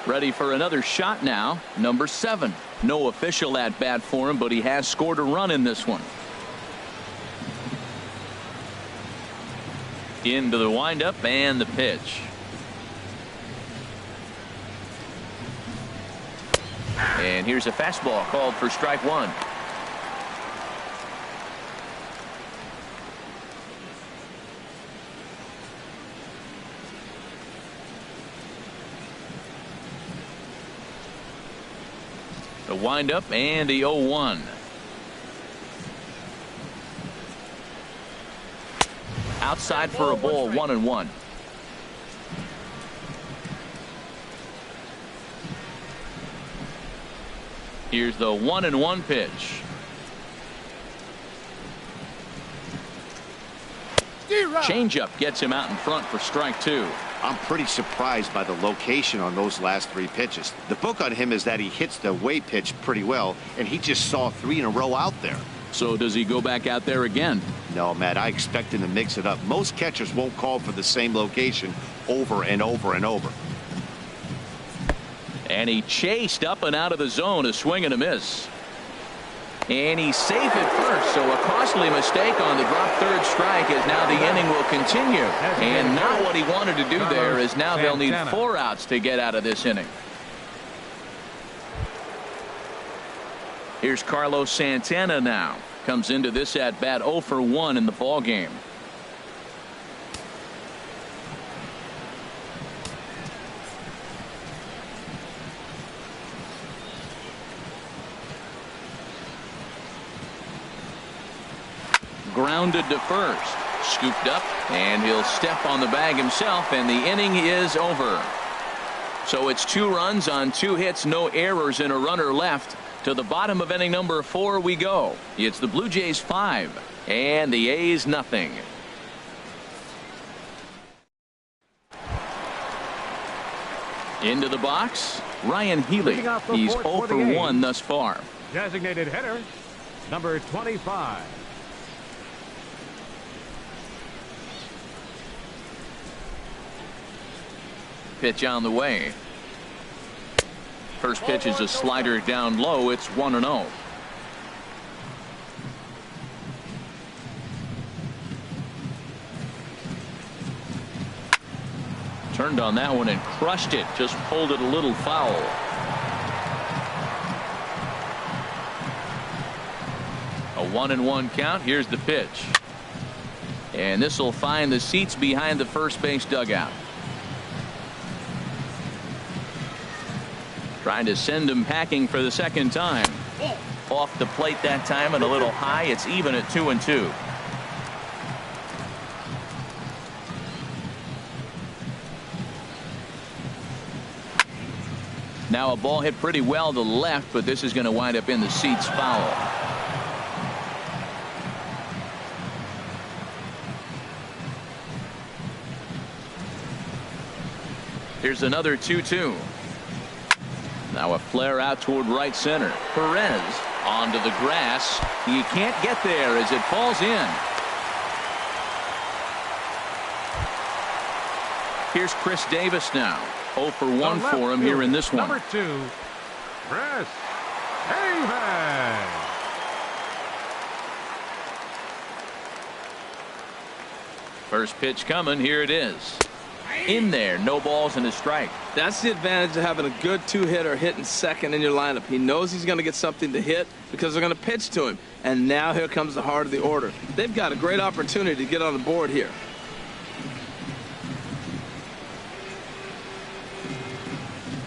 Ready for another shot now. Number 7. No official at bat for him, but he has scored a run in this one. Into the windup and the pitch. And here's a fastball called for strike 1. The windup and the 0-1. Outside for a ball, 1-1. Here's the 1-1 pitch. Changeup gets him out in front for strike 2. I'm pretty surprised by the location on those last 3 pitches. The book on him is that he hits the away pitch pretty well, and he just saw 3 in a row out there. So does he go back out there again? No, Matt, I expect him to mix it up. Most catchers won't call for the same location over and over and over. And he chased up and out of the zone, a swing and a miss. And he's safe at first, so a costly mistake on the drop third strike as now the inning will continue. And not what he wanted to do there, as now they'll need 4 outs to get out of this inning. Here's Carlos Santana now. Comes into this at bat 0 for 1 in the ball game. Grounded to first. Scooped up, and he'll step on the bag himself, and the inning is over. So it's 2 runs on 2 hits, no errors, and a runner left. To the bottom of inning number 4 we go. It's the Blue Jays 5 and the A's nothing. Into the box, Ryan Healy. He's 0 for 1 thus far. Designated hitter, number 25. Pitch on the way. First pitch is a slider down low. It's 1-0. Turned on that one and crushed it. Just pulled it a little foul. A 1-1 count. Here's the pitch. And this will find the seats behind the first base dugout. Trying to send him packing for the second time. Off the plate that time and a little high. It's even at 2-2. Now a ball hit pretty well to the left, but this is going to wind up in the seats foul. Here's another 2-2. Now a flare out toward right center. Perez onto the grass. He can't get there as it falls in. Here's Chris Davis now. 0 for 1 for him here in this one. Number 2, Chris Davis. First pitch coming. Here it is. In there. No balls and a strike. That's the advantage of having a good two-hitter hitting second in your lineup. He knows he's going to get something to hit because they're going to pitch to him. And now here comes the heart of the order. They've got a great opportunity to get on the board here.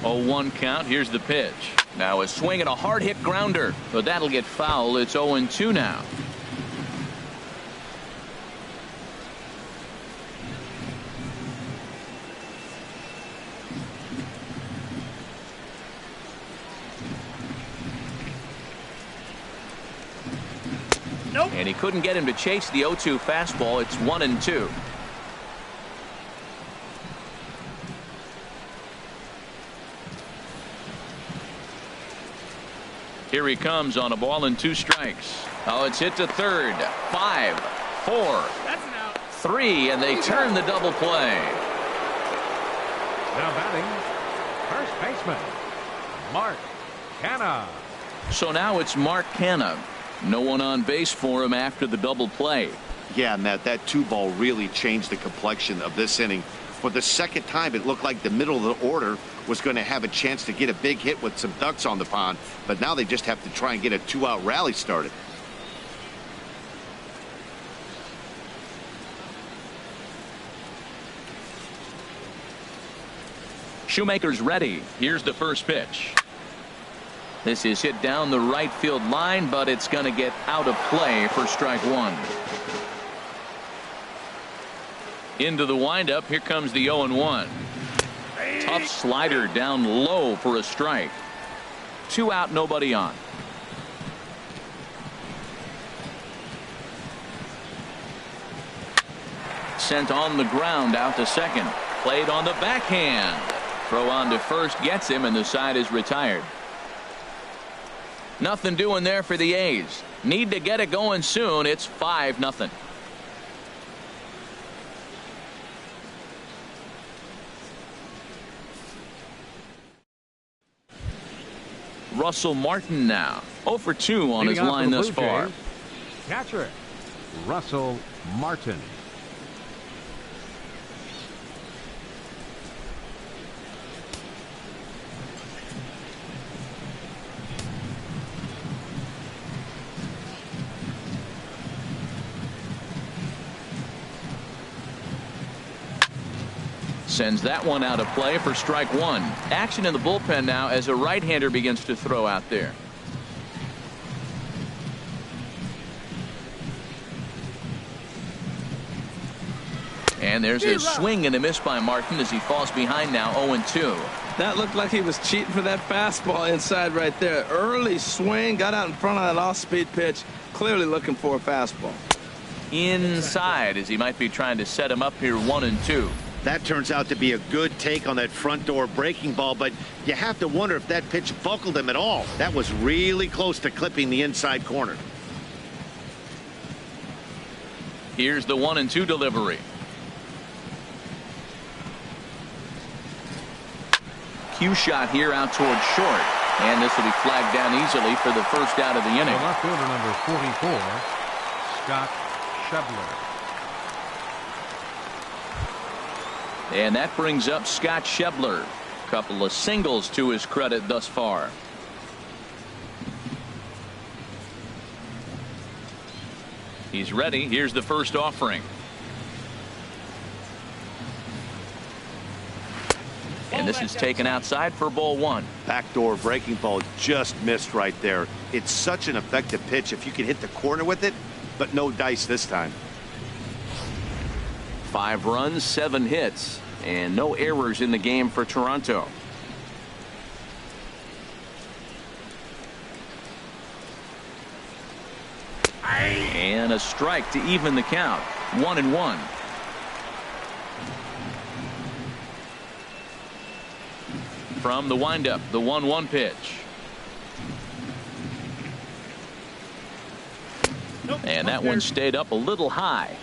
0-1 count. Here's the pitch. Now a swing and a hard hit grounder, but that'll get foul. It's 0-2 now. Nope. And he couldn't get him to chase the 0-2 fastball. It's 1-2. Here he comes on a ball and 2 strikes. Oh, it's hit to third. 5, 4, That's an out. 3, and they turn the double play. Now batting, first baseman, Mark Canha. So now it's Mark Canha. No one on base for him after the double play. Yeah, Matt, that 2-ball really changed the complexion of this inning. For the second time, it looked like the middle of the order was going to have a chance to get a big hit with some ducks on the pond, but now they just have to try and get a 2-out rally started. Shoemaker's ready. Here's the first pitch. This is hit down the right field line, but it's going to get out of play for strike 1. Into the windup. Here comes the 0-1. Tough slider down low for a strike. 2 out, nobody on. Sent on the ground out to second. Played on the backhand. Throw on to first gets him, and the side is retired. Nothing doing there for the A's. Need to get it going soon. It's 5-0. Russell Martin now 0 for 2 on his line thus far. Catcher Russell Martin. Sends that one out of play for strike 1. Action in the bullpen now as a right-hander begins to throw out there. And there's a swing and a miss by Martin as he falls behind now 0-2. That looked like he was cheating for that fastball inside right there. Early swing, got out in front of that off-speed pitch, clearly looking for a fastball. Inside as he might be trying to set him up here 1-2. That turns out to be a good take on that front door breaking ball, but you have to wonder if that pitch buckled him at all. That was really close to clipping the inside corner. Here's the 1-2 delivery. Cue shot here out towards short, and this will be flagged down easily for the first out of the inning. The left fielder number 44, Scott Shebler. And that brings up Scott Shebler. A couple of singles to his credit thus far. He's ready. Here's the first offering. And this is taken outside for ball 1. Backdoor breaking ball just missed right there. It's such an effective pitch if you can hit the corner with it, but no dice this time. 5 runs, 7 hits, and no errors in the game for Toronto. and a strike to even the count. 1-1. From the windup, the 1-1 pitch. And that one stayed up a little high.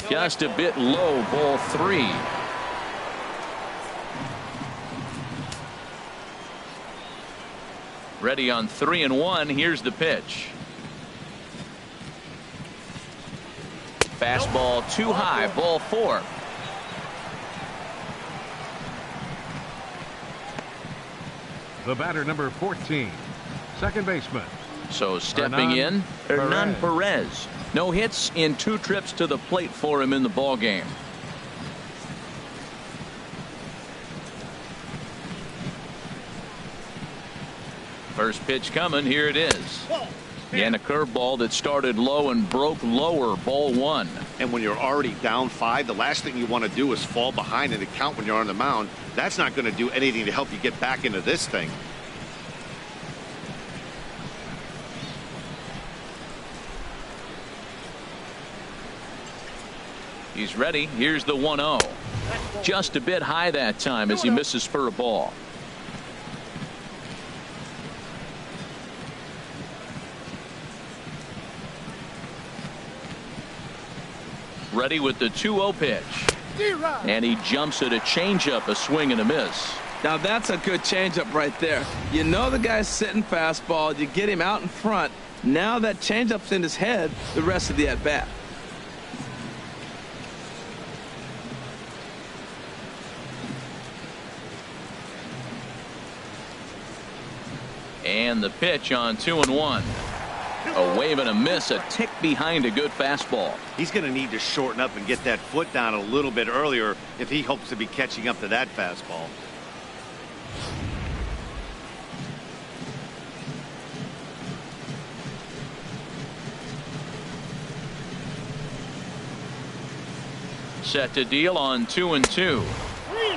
Just a bit low, ball 3. Ready on 3-1. Here's the pitch. Fastball too high, ball 4. The batter, number 14, second baseman. So stepping in, Hernan Perez. No hits in 2 trips to the plate for him in the ball game. First pitch coming. Here it is. And a curveball that started low and broke lower. Ball 1. And when you're already down 5, the last thing you want to do is fall behind in the count when you're on the mound. That's not going to do anything to help you get back into this thing. He's ready. Here's the 1-0. Just a bit high that time as he misses for a ball. Ready with the 2-0 pitch. And he jumps at a changeup, a swing and a miss. Now that's a good changeup right there. You know the guy's sitting fastball. You get him out in front. Now that changeup's in his head the rest of the at-bat. And the pitch on 2-1. A wave and a miss, a tick behind a good fastball. He's going to need to shorten up and get that foot down a little bit earlier if he hopes to be catching up to that fastball. Set to deal on 2-2.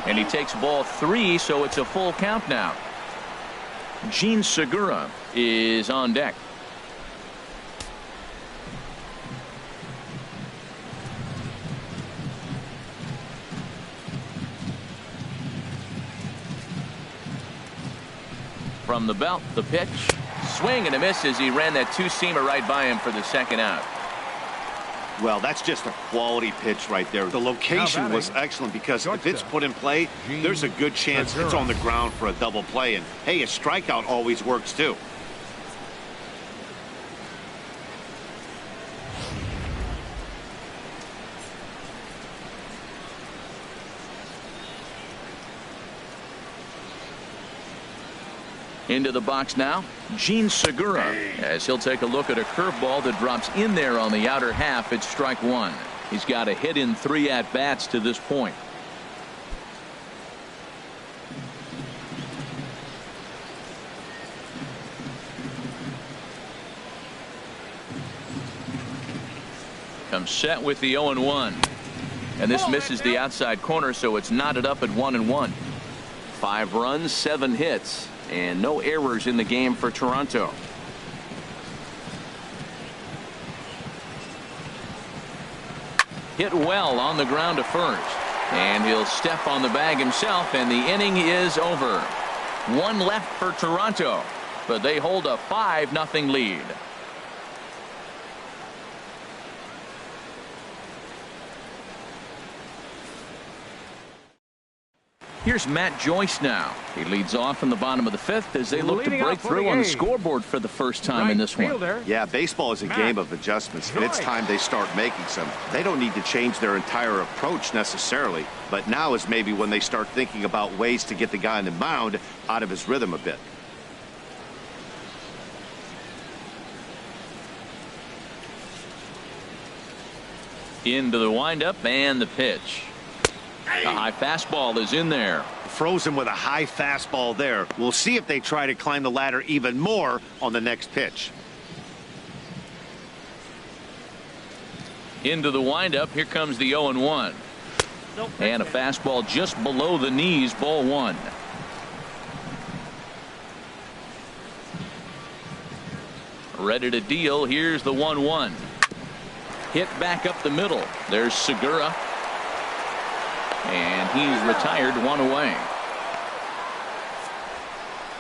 And he takes ball 3, so it's a full count now. Gene Segura is on deck. From the belt, the pitch. Swing and a miss as he ran that 2-seamer right by him for the second out. Well, that's just a quality pitch right there. The location was excellent because if it's put in play, there's a good chance it's on the ground for a double play. And, hey, a strikeout always works, too. Into the box now, Gene Segura, as he'll take a look at a curveball that drops in there on the outer half. It's strike 1. He's got a hit in 3 at-bats to this point. Comes set with the 0-1. And this misses the outside corner, so it's knotted up at 1-1. 5 runs, 7 hits. And no errors in the game for Toronto. Hit well on the ground to first. And he'll step on the bag himself, and the inning is over. 1 left for Toronto, but they hold a 5-0 lead. Here's Matt Joyce now. He leads off in the bottom of the 5th as they look to break through on the scoreboard for the first time in this one. Yeah, baseball is a game of adjustments, and it's time they start making some. They don't need to change their entire approach necessarily, but now is maybe when they start thinking about ways to get the guy on the mound out of his rhythm a bit. Into the windup and the pitch. The high fastball is in there. Froze him with a high fastball there. We'll see if they try to climb the ladder even more on the next pitch. Into the windup. Here comes the 0-1. And a fastball just below the knees, ball one. Ready to deal. Here's the 1-1. Hit back up the middle. There's Segura. And he's retired, one away.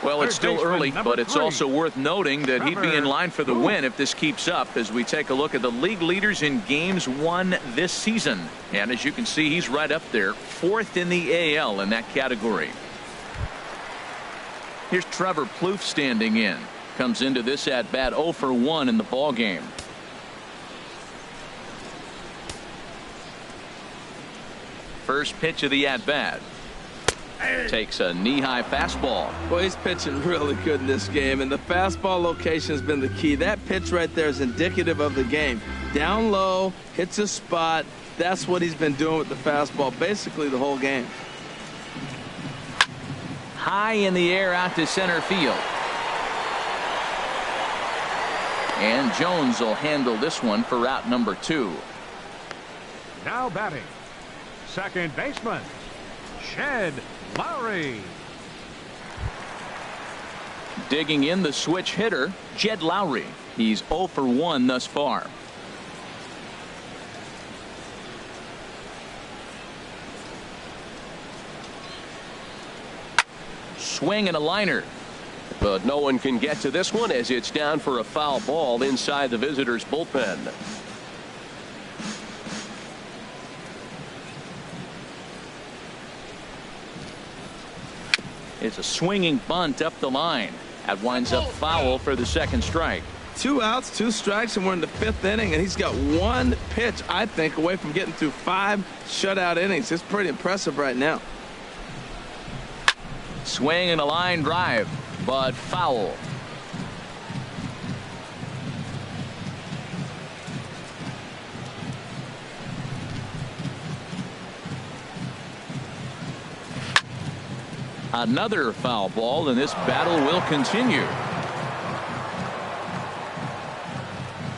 Well, it's still early, but it's also worth noting that he'd be in line for the win if this keeps up as we take a look at the league leaders in games won this season. And as you can see, he's right up there, 4th in the AL in that category. Here's Trevor Plouffe standing in. Comes into this at bat 0 for 1 in the ball game. First pitch of the at bat. Takes a knee-high fastball. Well, he's pitching really good in this game, and the fastball location has been the key. That pitch right there is indicative of the game. Down low, hits a spot. That's what he's been doing with the fastball basically the whole game. High in the air out to center field. And Jones will handle this one for route number 2. Now batting, second baseman, Shed Lowry. Digging in the switch hitter, Jed Lowry. He's 0 for 1 thus far. Swing and a liner. But no one can get to this one as it's down for a foul ball inside the visitors' bullpen. It's a swinging bunt up the line. That winds up foul for the second strike. 2 outs, 2 strikes, and we're in the 5th inning, and he's got 1 pitch, I think, away from getting through 5 shutout innings. It's pretty impressive right now. Swing and a line drive, but foul. Another foul ball, and this battle will continue.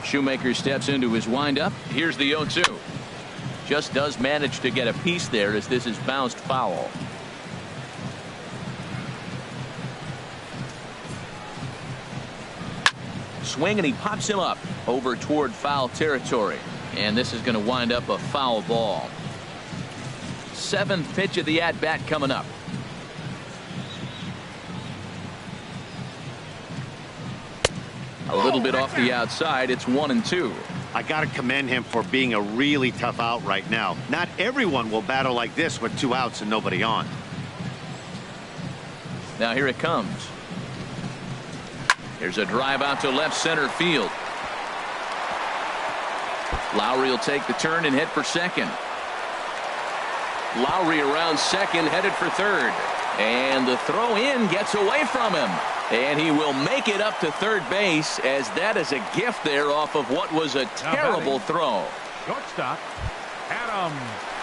Shoemaker steps into his windup. Here's the 0-2. Just does manage to get a piece there as this is bounced foul. Swing, and he pops him up over toward foul territory. And this is going to wind up a foul ball. 7th pitch of the at-bat coming up. A little bit off the outside. It's 1-2. I got to commend him for being a really tough out right now. Not everyone will battle like this with 2 outs and nobody on. Now here it comes. There's a drive out to left center field. Lowry will take the turn and head for second. Lowry around second, headed for third. And the throw in gets away from him. And he will make it up to third base, as that is a gift there off of what was a terrible throw. Shortstop, Adam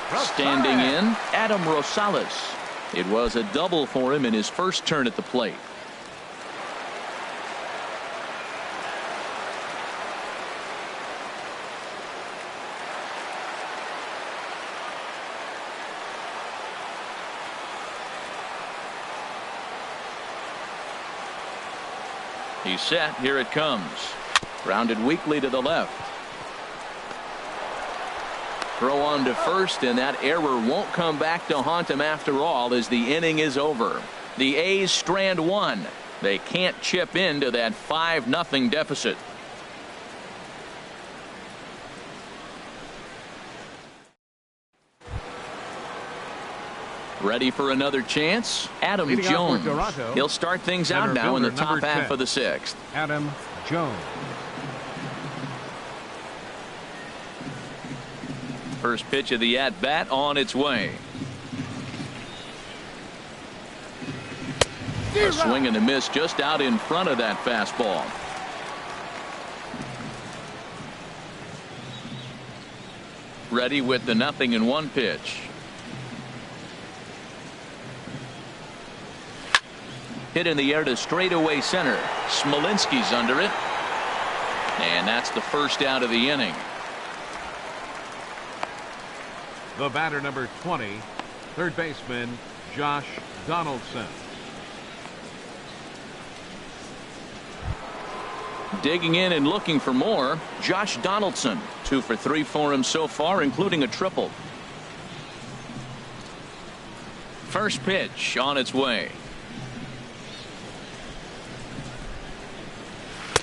Rosales. Standing in, Adam Rosales. It was a double for him in his first turn at the plate. He's set. Here it comes. Grounded weakly to the left. Throw on to first, and that error won't come back to haunt him after all as the inning is over. The A's strand 1. They can't chip into that 5-0 deficit. Ready for another chance? Adam Leading out for Jones. Toronto, He'll start things out center now in the fielder top number half 10, of the 6th. Adam Jones. First pitch of the at-bat on its way. A swing and a miss just out in front of that fastball. Ready with the 0-1 pitch. Hit in the air to straightaway center. Smolinski's under it. And that's the first out of the inning. The batter, number 20, third baseman Josh Donaldson. Digging in and looking for more, Josh Donaldson. 2 for 3 for him so far, including a triple. First pitch on its way.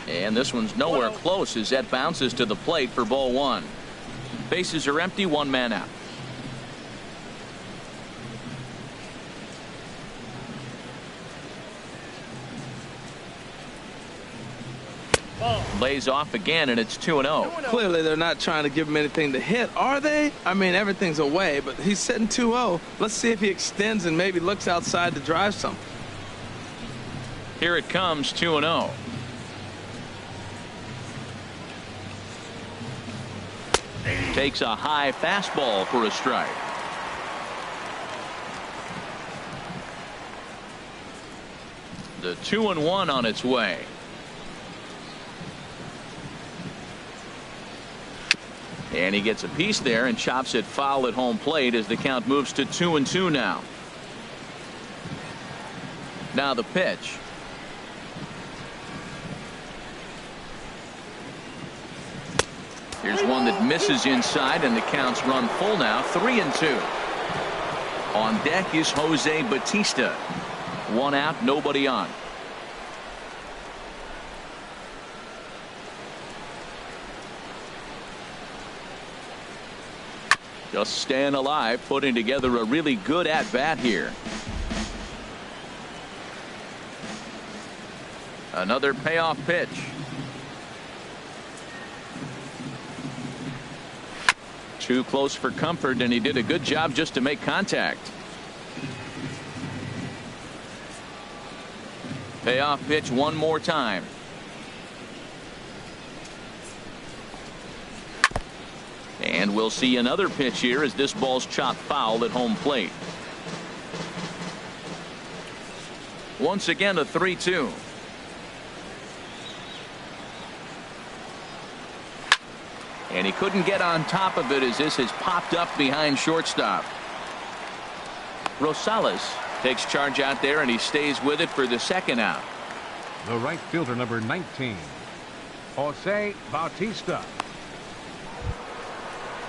And this one's nowhere close as that bounces to the plate for ball 1. Bases are empty, 1 man out. Lays off again, and it's 2-0. Clearly, they're not trying to give him anything to hit, are they? I mean, everything's away, but he's sitting 2-0. Let's see if he extends and maybe looks outside to drive some. Here it comes, 2-0. Takes a high fastball for a strike. The 2-1 on its way. And he gets a piece there and chops it foul at home plate as the count moves to 2-2 now. Now the pitch. Here's one that misses inside, and the counts run full now, 3-2. On deck is Jose Bautista. 1 out, nobody on. Just staying alive, putting together a really good at-bat here. Another payoff pitch. Too close for comfort, and he did a good job just to make contact. Payoff pitch one more time. And we'll see another pitch here as this ball's chopped foul at home plate. Once again, a 3-2. And he couldn't get on top of it as this has popped up behind shortstop. Rosales takes charge out there, and he stays with it for the second out. The right fielder, number 19, Jose Bautista.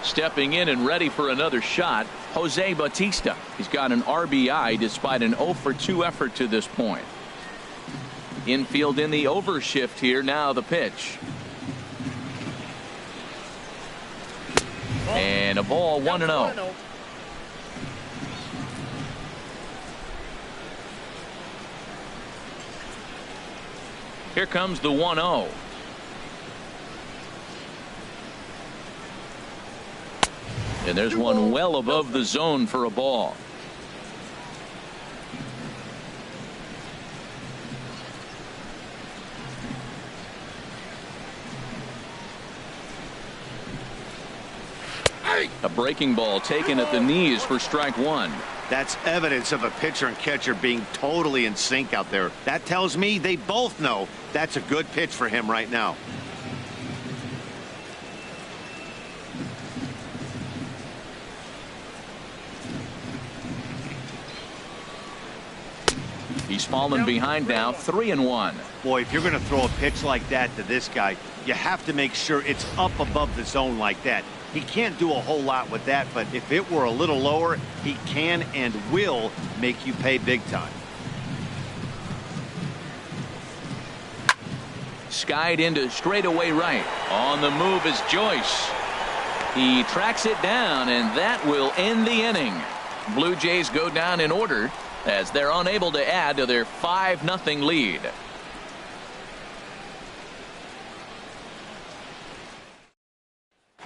Stepping in and ready for another shot, Jose Bautista. He's got an RBI despite an 0 for 2 effort to this point. Infield in the overshift here. Now the pitch. And a ball, 1-0. Here comes the 1-0. And there's one well above the zone for a ball. A breaking ball taken at the knees for strike 1. That's evidence of a pitcher and catcher being totally in sync out there. That tells me they both know that's a good pitch for him right now. He's fallen behind now, 3-1. Boy, if you're going to throw a pitch like that to this guy, you have to make sure it's up above the zone like that. He can't do a whole lot with that, but if it were a little lower, he can and will make you pay big time. Skied into straightaway right. On the move is Joyce. He tracks it down, and that will end the inning. Blue Jays go down in order as they're unable to add to their 5-0 lead.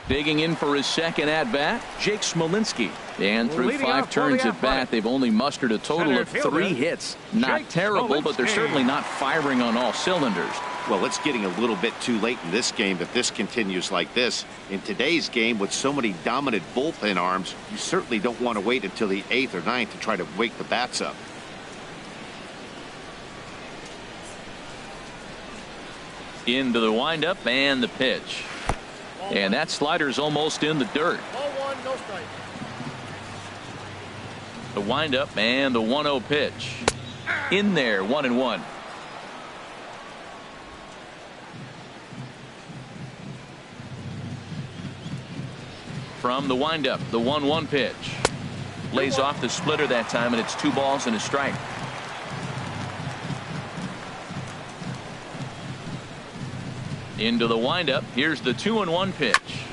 Digging in for his second at-bat, Jake Smolinski. And through 5 turns at bat, they've only mustered a total of 3 hits. Not terrible, but they're certainly not firing on all cylinders. Well, it's getting a little bit too late in this game if this continues like this. In today's game, with so many dominant bullpen arms, you certainly don't want to wait until the 8th or 9th to try to wake the bats up. Into the windup and the pitch. And that slider's almost in the dirt. Ball 1, no strike. The windup and the 1-0 pitch. In there, 1-1. From the windup, the 1-1 pitch. Lays off the splitter that time, and it's 2 balls and a strike. Into the windup. Here's the 2-1 pitch.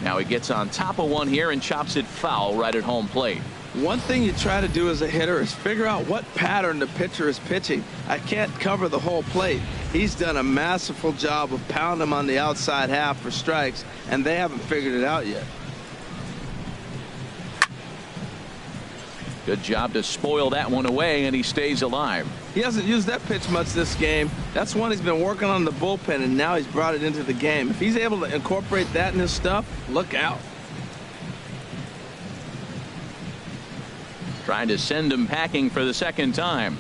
Now he gets on top of one here and chops it foul right at home plate. One thing you try to do as a hitter is figure out what pattern the pitcher is pitching. I can't cover the whole plate. He's done a masterful job of pounding them on the outside half for strikes, and they haven't figured it out yet. Good job to spoil that one away, and he stays alive. He hasn't used that pitch much this game. That's one he's been working on in the bullpen, and now he's brought it into the game. If he's able to incorporate that in his stuff, look out. Trying to send him packing for the second time.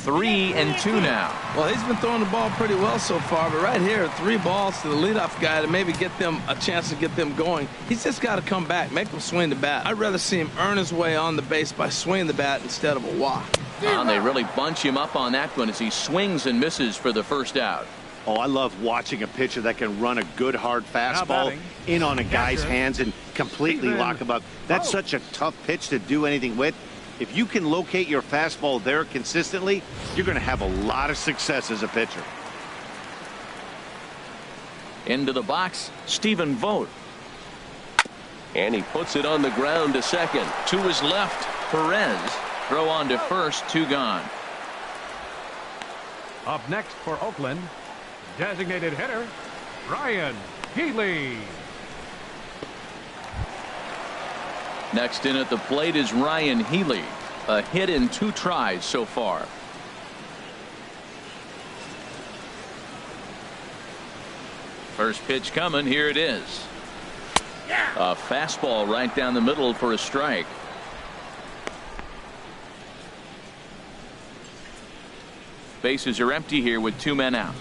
3-2 now. Well, he's been throwing the ball pretty well so far, but right here, 3 balls to the leadoff guy to maybe get them a chance to get them going. He's just got to come back, make them swing the bat. I'd rather see him earn his way on the base by swinging the bat instead of a walk. They really bunch him up on that one as he swings and misses for the first out. Oh, I love watching a pitcher that can run a good hard fastball in on a guy's hands and completely lock him up. That's such a tough pitch to do anything with. If you can locate your fastball there consistently, you're going to have a lot of success as a pitcher. Into the box, Stephen Vogt. And he puts it on the ground to second. To his left, Perez. Throw on to first, 2 gone. Up next for Oakland, designated hitter, Ryan Healy. Next in at the plate is Ryan Healy. A hit in 2 tries so far. First pitch coming. Here it is. A fastball right down the middle for a strike. Bases are empty here with 2 men out.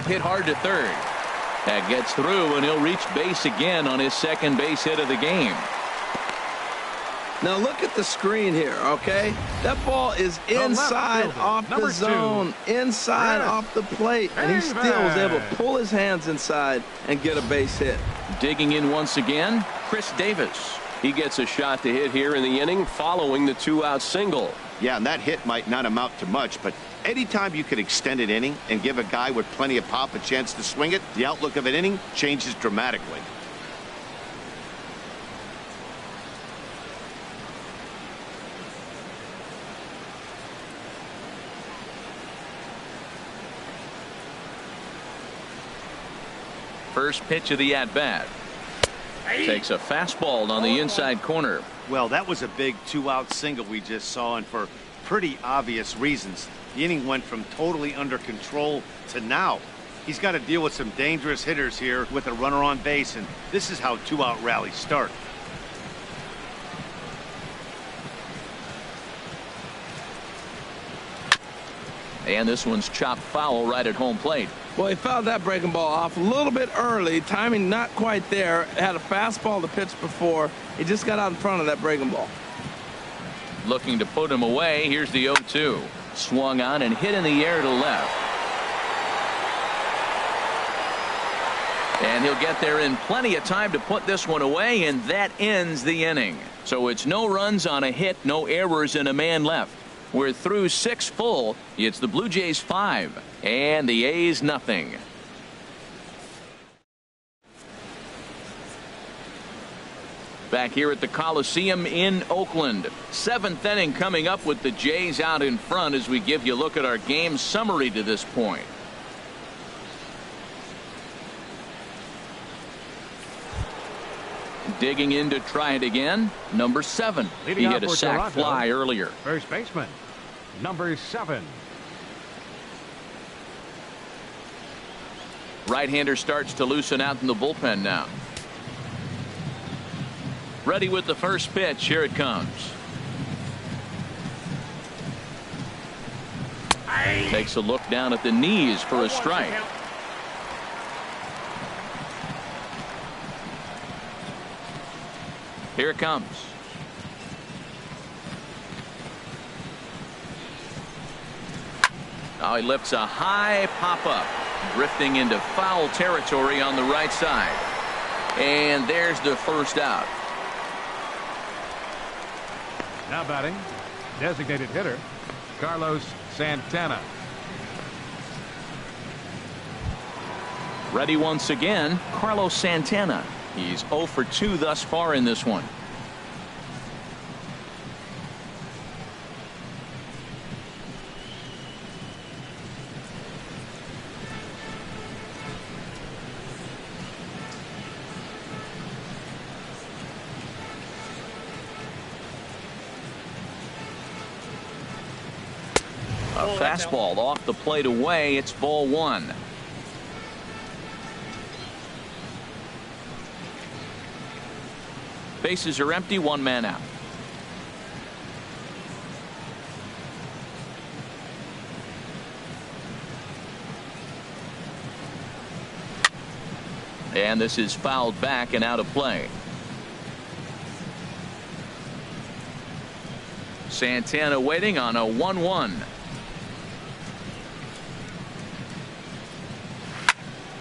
Hit hard to third. That gets through, and he'll reach base again on his second base hit of the game. Now look at the screen here, okay? That ball is inside off the zone, inside off the plate, and he still was able to pull his hands inside and get a base hit. Digging in once again, Chris Davis. He gets a shot to hit here in the inning following the 2-out single. Yeah, and that hit might not amount to much, but anytime you can extend an inning and give a guy with plenty of pop a chance to swing it, the outlook of an inning changes dramatically. First pitch of the at-bat. Takes a fastball on the inside corner. Well, that was a big 2-out single we just saw, and for pretty obvious reasons. The inning went from totally under control to now. He's got to deal with some dangerous hitters here with a runner on base, and this is how 2-out rallies start. And this one's chopped foul right at home plate. Well, he fouled that breaking ball off a little bit early. Timing not quite there. Had a fastball to pitch before. He just got out in front of that breaking ball. Looking to put him away. Here's the 0-2. Swung on and hit in the air to left. And he'll get there in plenty of time to put this one away, and that ends the inning. So it's no runs on a hit, no errors, and a man left. We're through 6 full. It's the Blue Jays 5 and the A's nothing. Back here at the Coliseum in Oakland. 7th inning coming up with the Jays out in front as we give you a look at our game summary to this point. Digging in to try it again. Number 7. He hit a sac fly earlier. First baseman, number 7. Right-hander starts to loosen out in the bullpen now. Ready with the first pitch. Here it comes. Takes a look down at the knees for a strike. Here it comes. Now he lifts a high pop-up, drifting into foul territory on the right side. And there's the first out. Now batting, designated hitter, Carlos Santana. Ready once again, Carlos Santana. He's 0 for 2 thus far in this one. A fastball off the plate away. It's ball 1. Bases are empty, 1 man out. And this is fouled back and out of play. Santana waiting on a 1-1.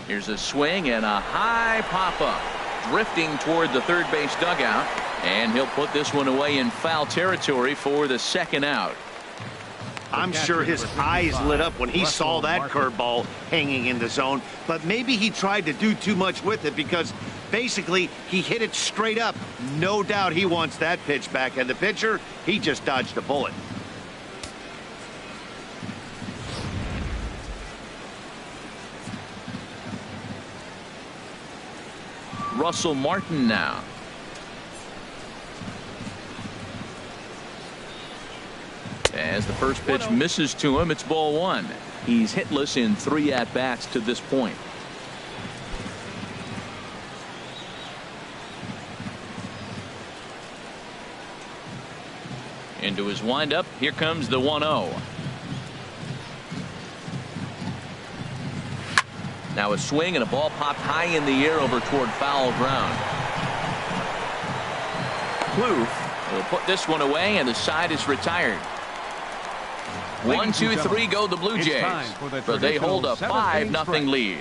Here's a swing and a high pop-up, drifting toward the third base dugout, and he'll put this one away in foul territory for the second out. I'm sure his eyes lit up when he saw that curveball hanging in the zone, but maybe he tried to do too much with it because basically he hit it straight up. No doubt he wants that pitch back, and the pitcher, he just dodged a bullet. Russell Martin now. As the first pitch misses to him, it's ball 1. He's hitless in 3 at-bats to this point. Into his windup, here comes the 1-0. Now a swing and a ball popped high in the air over toward foul ground. Plouffe will put this one away, and the side is retired. 1, 2, 3 go the Blue Jays, but they hold a 5-0 lead.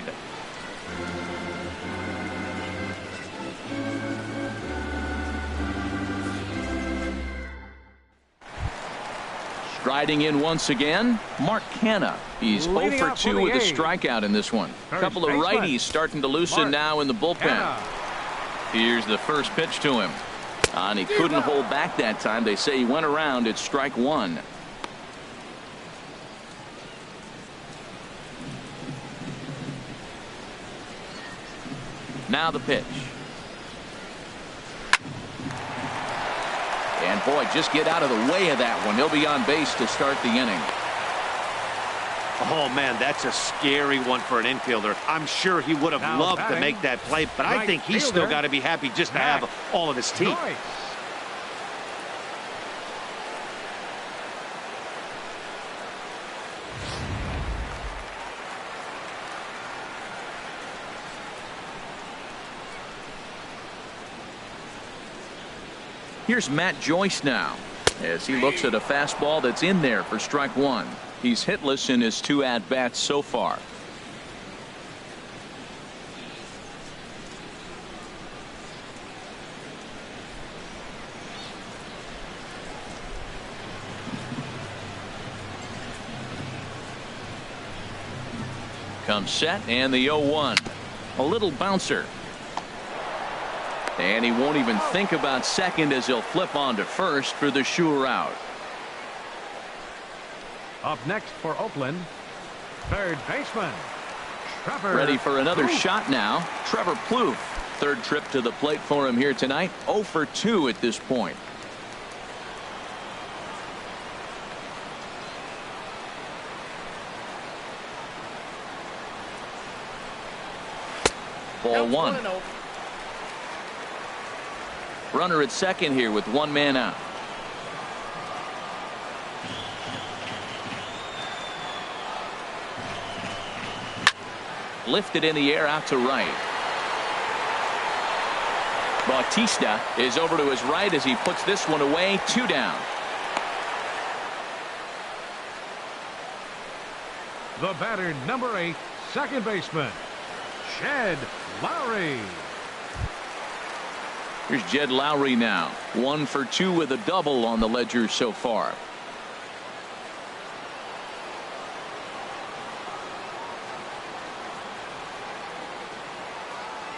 Striding in once again, Mark Canha. He's 0 for 2 with a strikeout in this one. A couple of righties starting to loosen now in the bullpen. Here's the first pitch to him. And he couldn't hold back that time. They say he went around. It's strike 1. Now the pitch. And boy, just get out of the way of that one. He'll be on base to start the inning. Oh man, that's a scary one for an infielder. I'm sure he would have loved to make that play, but I think he's still got to be happy just to have all of his team. Here's Matt Joyce now as he looks at a fastball that's in there for strike 1. He's hitless in his 2 at-bats so far. Comes set, and the 0-1. A little bouncer. And he won't even think about second as he'll flip on to first for the sure out. Up next for Oakland, third baseman, Trevor. Ready for another shot now. Trevor Plouffe. Third trip to the plate for him here tonight. 0 for 2 at this point. Ball 1. Runner at second here with 1 man out. Lifted in the air out to right. Bautista is over to his right as he puts this one away. 2 down. The batter, number 8, second baseman, Jed Lowry. Here's Jed Lowry now. 1 for 2 with a double on the ledger so far.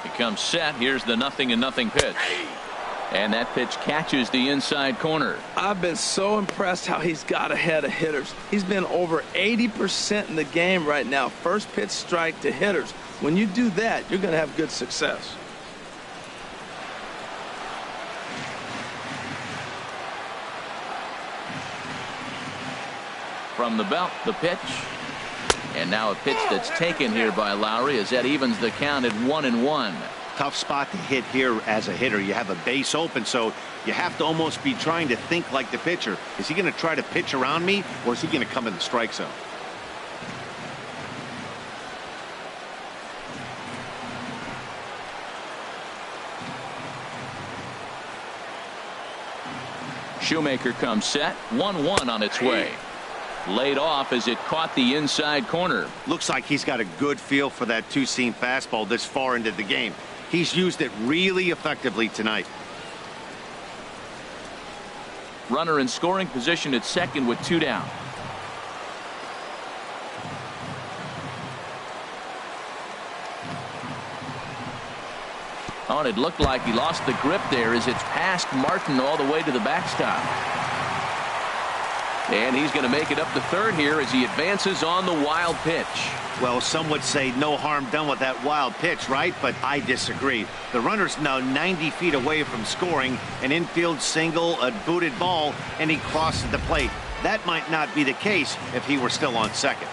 He comes set. Here's the 0-0 pitch. And that pitch catches the inside corner. I've been so impressed how he's got ahead of hitters. He's been over 80% in the game right now. First pitch strike to hitters. When you do that, you're going to have good success. From the belt, the pitch. And now a pitch that's taken here by Lowry as that evens the count at 1-1. Tough spot to hit here as a hitter. You have a base open, so you have to almost be trying to think like the pitcher. Is he going to try to pitch around me, or is he going to come in the strike zone? Shoemaker comes set. 1-1 on its way. Laid off as it caught the inside corner. Looks like he's got a good feel for that two-seam fastball this far into the game. He's used it really effectively tonight. Runner in scoring position at second with 2 down. Oh, and it looked like he lost the grip there as it's past Martin all the way to the backstop. And he's going to make it up to third here as he advances on the wild pitch. Well, some would say no harm done with that wild pitch, right? But I disagree. The runner's now 90 feet away from scoring, an infield single, a booted ball, and he crosses the plate. That might not be the case if he were still on second.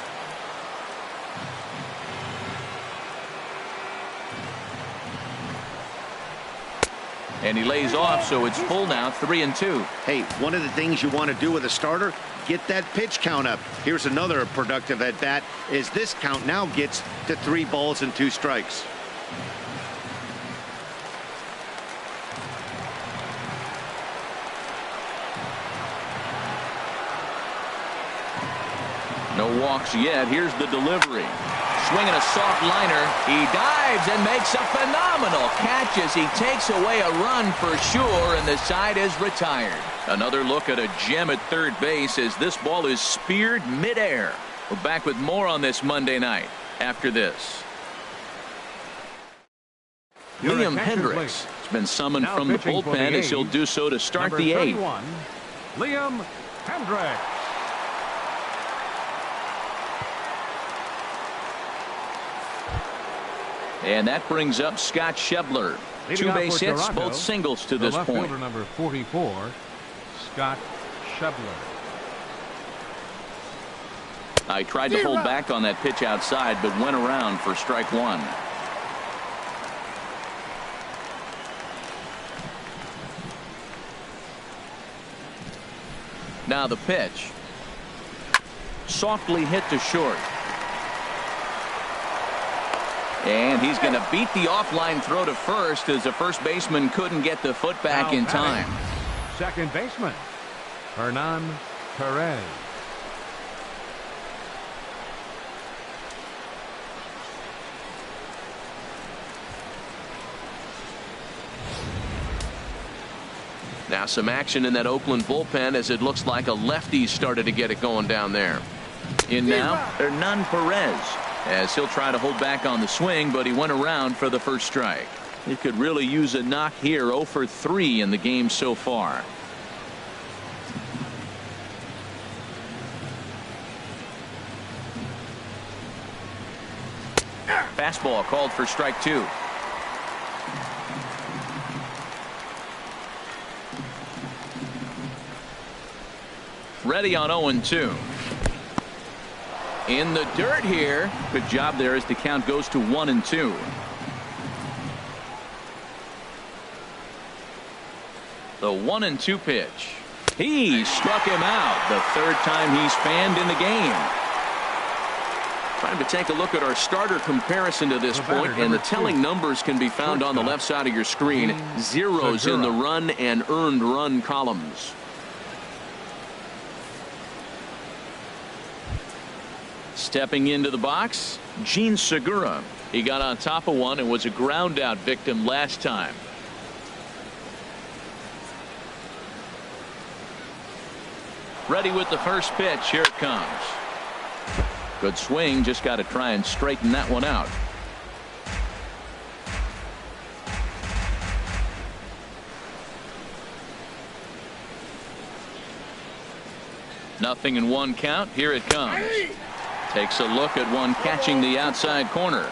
And he lays off, so it's full now, 3-2. Hey, one of the things you want to do with a starter, get that pitch count up. Here's another productive at bat, is this count now gets to 3 balls and 2 strikes. No walks yet. Here's the delivery. Swinging a soft liner. He dives and makes a phenomenal catch as he takes away a run for sure, and the side is retired. Another look at a gem at third base as this ball is speared midair. We're back with more on this Monday night after this. Liam Hendricks has been summoned Now from the pitching for bullpen the as he'll A's, do so to start number the 8th. 31, Liam Hendricks. And that brings up Scott Schebler. Leading 2 off base for hits, Toronto, both singles to the this left point. fielder number 44, Scott Schebler. I tried to hold back on that pitch outside, but went around for strike 1. Now the pitch. Softly hit to short. And he's going to beat the offline throw to first as the first baseman couldn't get the foot back in time. Second baseman, Hernan Perez. Now some action in that Oakland bullpen as it looks like a lefty started to get it going down there. In now, Hernan Perez, as he'll try to hold back on the swing, but he went around for the first strike. He could really use a knock here. 0 for 3 in the game so far. Fastball called for strike 2. Ready on 0-2. In the dirt here. Good job there as the count goes to 1-2. The 1-2 pitch. He struck him out. The third time he's fanned in the game. Time to take a look at our starter comparison to this point, and the telling numbers can be found on the left side of your screen. Zeros in the run and earned run columns. Stepping into the box, Gene Segura. He got on top of one and was a ground out victim last time. Ready with the first pitch. Here it comes. Good swing. Just got to try and straighten that one out. Nothing in one count. Here it comes. Takes a look at one catching the outside corner.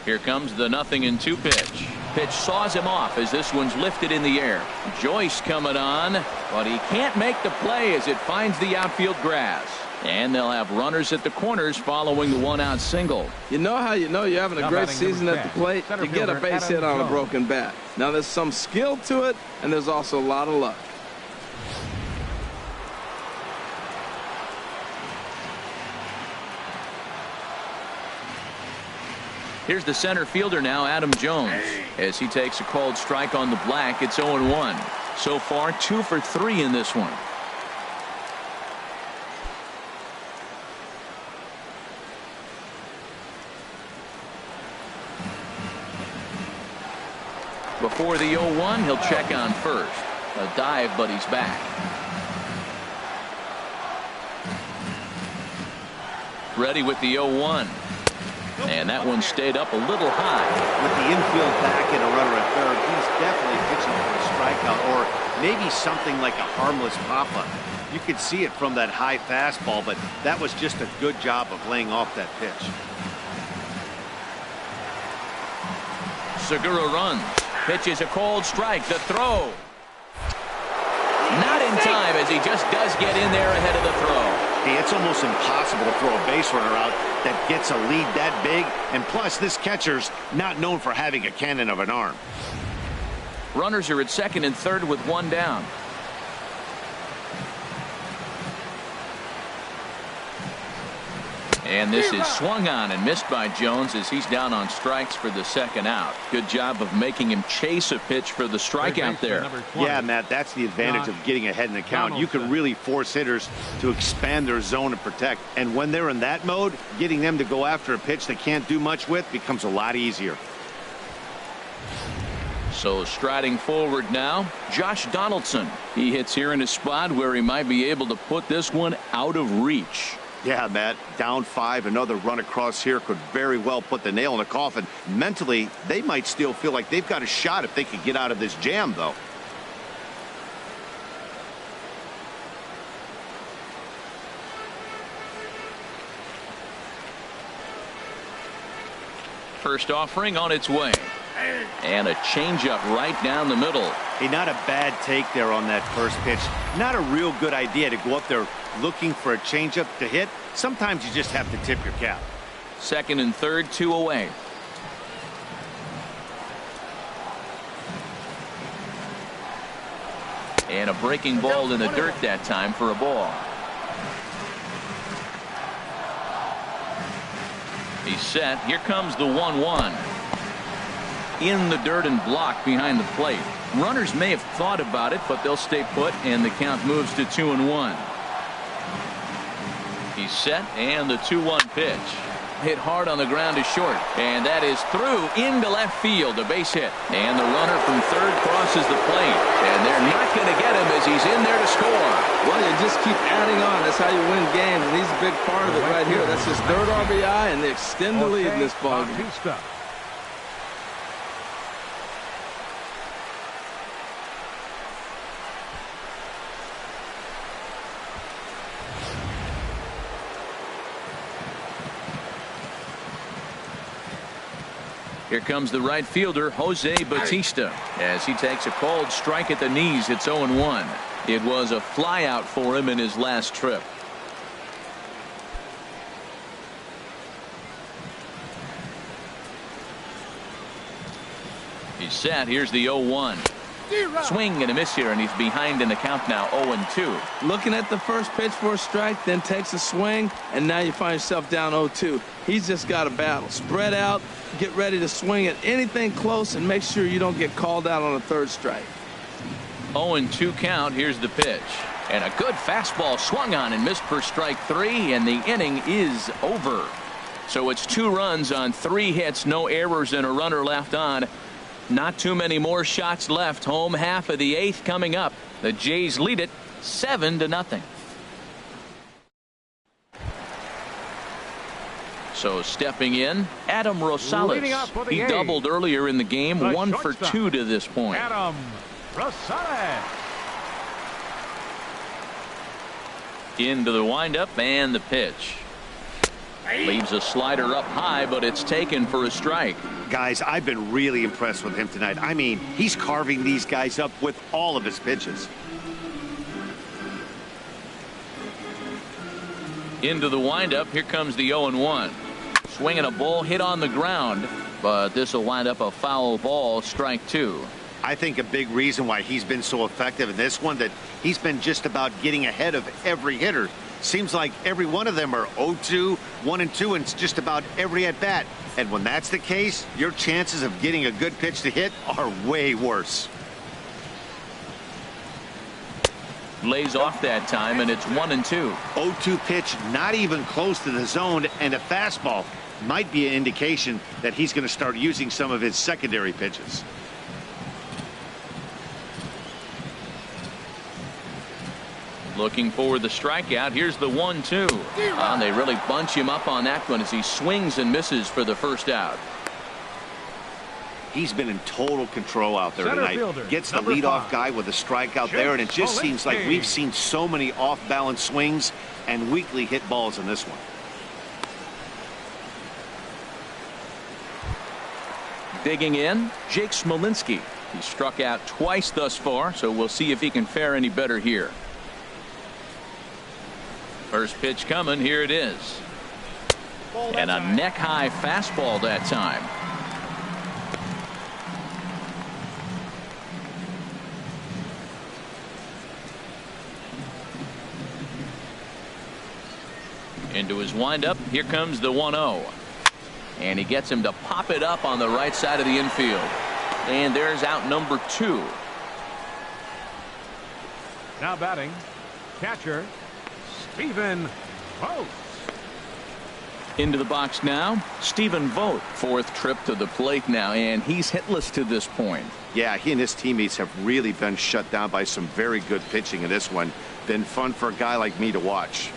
Here comes the 0-2 pitch. Pitch saws him off as this one's lifted in the air. Joyce coming on, but he can't make the play as it finds the outfield grass. And they'll have runners at the corners following the one-out single. You know how you know you're having a great season at the plate? You get a base hit on a broken bat. Now there's some skill to it, and there's also a lot of luck. Here's the center fielder now, Adam Jones, as he takes a called strike on the black. It's 0-1. So far, 2 for 3 in this one. Before the 0-1, he'll check on first. A dive, but he's back. Ready with the 0-1. And that one stayed up a little high. With the infield back and a runner at third, he's definitely pitching for a strikeout or maybe something like a harmless pop-up. You could see it from that high fastball, but that was just a good job of laying off that pitch. Segura runs. Pitches a cold strike. The throw. Not in time as he just does get in there ahead of the throw. Hey, it's almost impossible to throw a base runner out that gets a lead that big. And plus, this catcher's not known for having a cannon of an arm. Runners are at second and third with one down. And this is swung on and missed by Jones as he's down on strikes for the second out. Good job of making him chase a pitch for the strikeout there. Yeah, Matt, that's the advantage of getting ahead in the count. You can really force hitters to expand their zone and protect. And when they're in that mode, getting them to go after a pitch they can't do much with becomes a lot easier. So striding forward now, Josh Donaldson. He hits here in a spot where he might be able to put this one out of reach. Yeah, Matt, down 5, another run across here could very well put the nail in the coffin. Mentally, they might still feel like they've got a shot if they could get out of this jam, though. First offering on its way. And a changeup right down the middle. Hey, not a bad take there on that first pitch. Not a real good idea to go up there looking for a changeup to hit. Sometimes you just have to tip your cap. Second and third, 2 away. And a breaking ball in the dirt that time for a ball. He's set. Here comes the 1-1. In the dirt and blocked behind the plate. Runners may have thought about it, but they'll stay put, and the count moves to 2-1. He's set, and the 2-1 pitch. Hit hard on the ground to short, and that is through into left field, a base hit. And the runner from third crosses the plate, and they're not going to get him as he's in there to score. Well, you just keep adding on. That's how you win games, and he's a big part of it right here. That's his third RBI, and they extend the lead in this ball game. Here comes the right fielder, Jose Bautista, as he takes a called strike at the knees. It's 0-1. It was a flyout for him in his last trip. He's set. Here's the 0-1. Swing and a miss here, and he's behind in the count now, 0-2. Looking at the first pitch for a strike, then takes a swing, and now you find yourself down 0-2. He's just got a battle. Spread out, get ready to swing at anything close, and make sure you don't get called out on a third strike. 0-2 count. Here's the pitch. And a good fastball swung on and missed for strike 3, and the inning is over. So it's 2 runs on 3 hits, no errors, and a runner left on. Not too many more shots left. Home half of the 8th coming up. The Jays lead it 7-0. So stepping in, Adam Rosales. He doubled earlier in the game, 1 for 2 to this point. Adam Rosales. Into the windup and the pitch. Leaves a slider up high, but it's taken for a strike. Guys, I've been really impressed with him tonight. I mean, he's carving these guys up with all of his pitches. Into the windup. Here comes the 0-1. Swinging a ball hit on the ground, but this will wind up a foul ball, strike 2. I think a big reason why he's been so effective in this one, that he's been just about getting ahead of every hitter. Seems like every one of them are 0-2, 1-2, and it's just about every at bat. And when that's the case, your chances of getting a good pitch to hit are way worse. Lays off that time, and it's 1-2. 0-2 pitch, not even close to the zone, and a fastball might be an indication that he's going to start using some of his secondary pitches. Looking for the strikeout. Here's the 1-2. And they really bunch him up on that one as he swings and misses for the first out. He's been in total control out there tonight. Gets the leadoff guy with a strikeout there, and it just seems like we've seen so many off-balance swings and weakly hit balls in this one. Digging in, Jake Smolinski. He struck out twice thus far, so we'll see if he can fare any better here. First pitch coming. Here it is. And a neck-high fastball that time. Into his windup. Here comes the 1-0. And he gets him to pop it up on the right side of the infield. And there's out number 2. Now batting, catcher Stephen Vogt. Into the box now, Stephen Vogt. 4th trip to the plate now, and he's hitless to this point. Yeah, he and his teammates have really been shut down by some very good pitching in this one. Been fun for a guy like me to watch.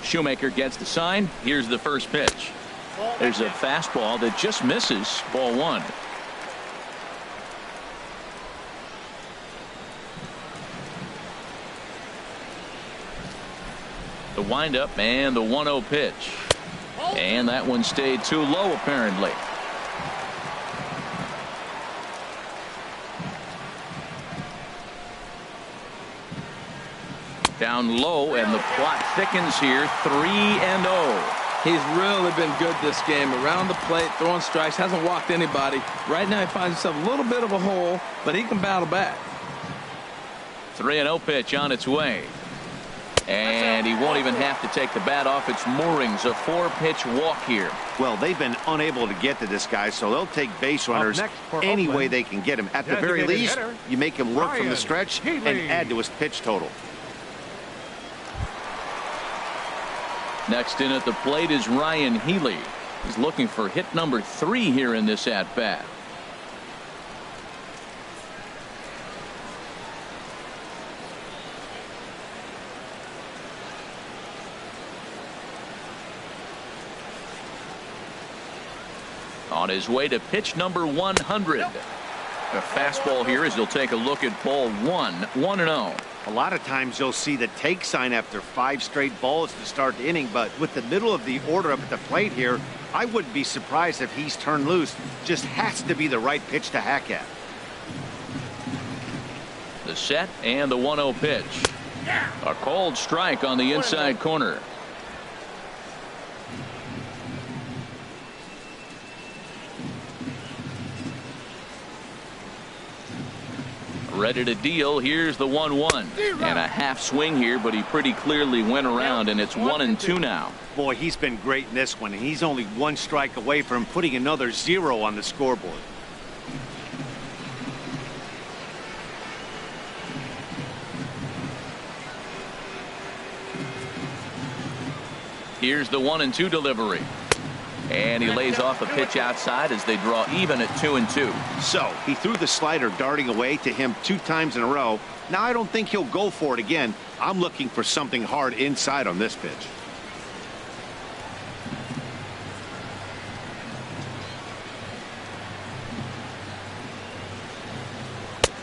Shoemaker gets the sign. Here's the first pitch. There's a fastball that just misses. Ball 1. The windup and the 1-0 pitch. And that one stayed too low apparently. Down low, and the plot thickens here. 3-0. He's really been good this game. Around the plate, throwing strikes, hasn't walked anybody. Right now he finds himself a little bit of a hole, but he can battle back. 3-0 pitch on its way. And he won't even have to take the bat off its moorings. A 4-pitch walk here. Well, they've been unable to get to this guy, so they'll take base runners any way they can get him. At the very least, you make him work from the stretch and add to his pitch total. Next in at the plate is Ryan Healy. He's looking for hit number 3 here in this at-bat. On his way to pitch number 100. A fastball here as he'll take a look at ball 1. 1-0. A lot of times you'll see the take sign after 5 straight balls to start the inning, but with the middle of the order up at the plate here, I wouldn't be surprised if he's turned loose. Just has to be the right pitch to hack at. The set and the 1-0 pitch. A cold strike on the inside corner. Ready to deal. Here's the 1-1 and a half swing here, but he pretty clearly went around, and it's 1-2 now. Boy, he's been great in this one, and he's only one strike away from putting another 0 on the scoreboard. Here's the 1-2 delivery. And he lays off a pitch outside as they draw even at 2-2. So he threw the slider darting away to him 2 times in a row. Now I don't think he'll go for it again. I'm looking for something hard inside on this pitch.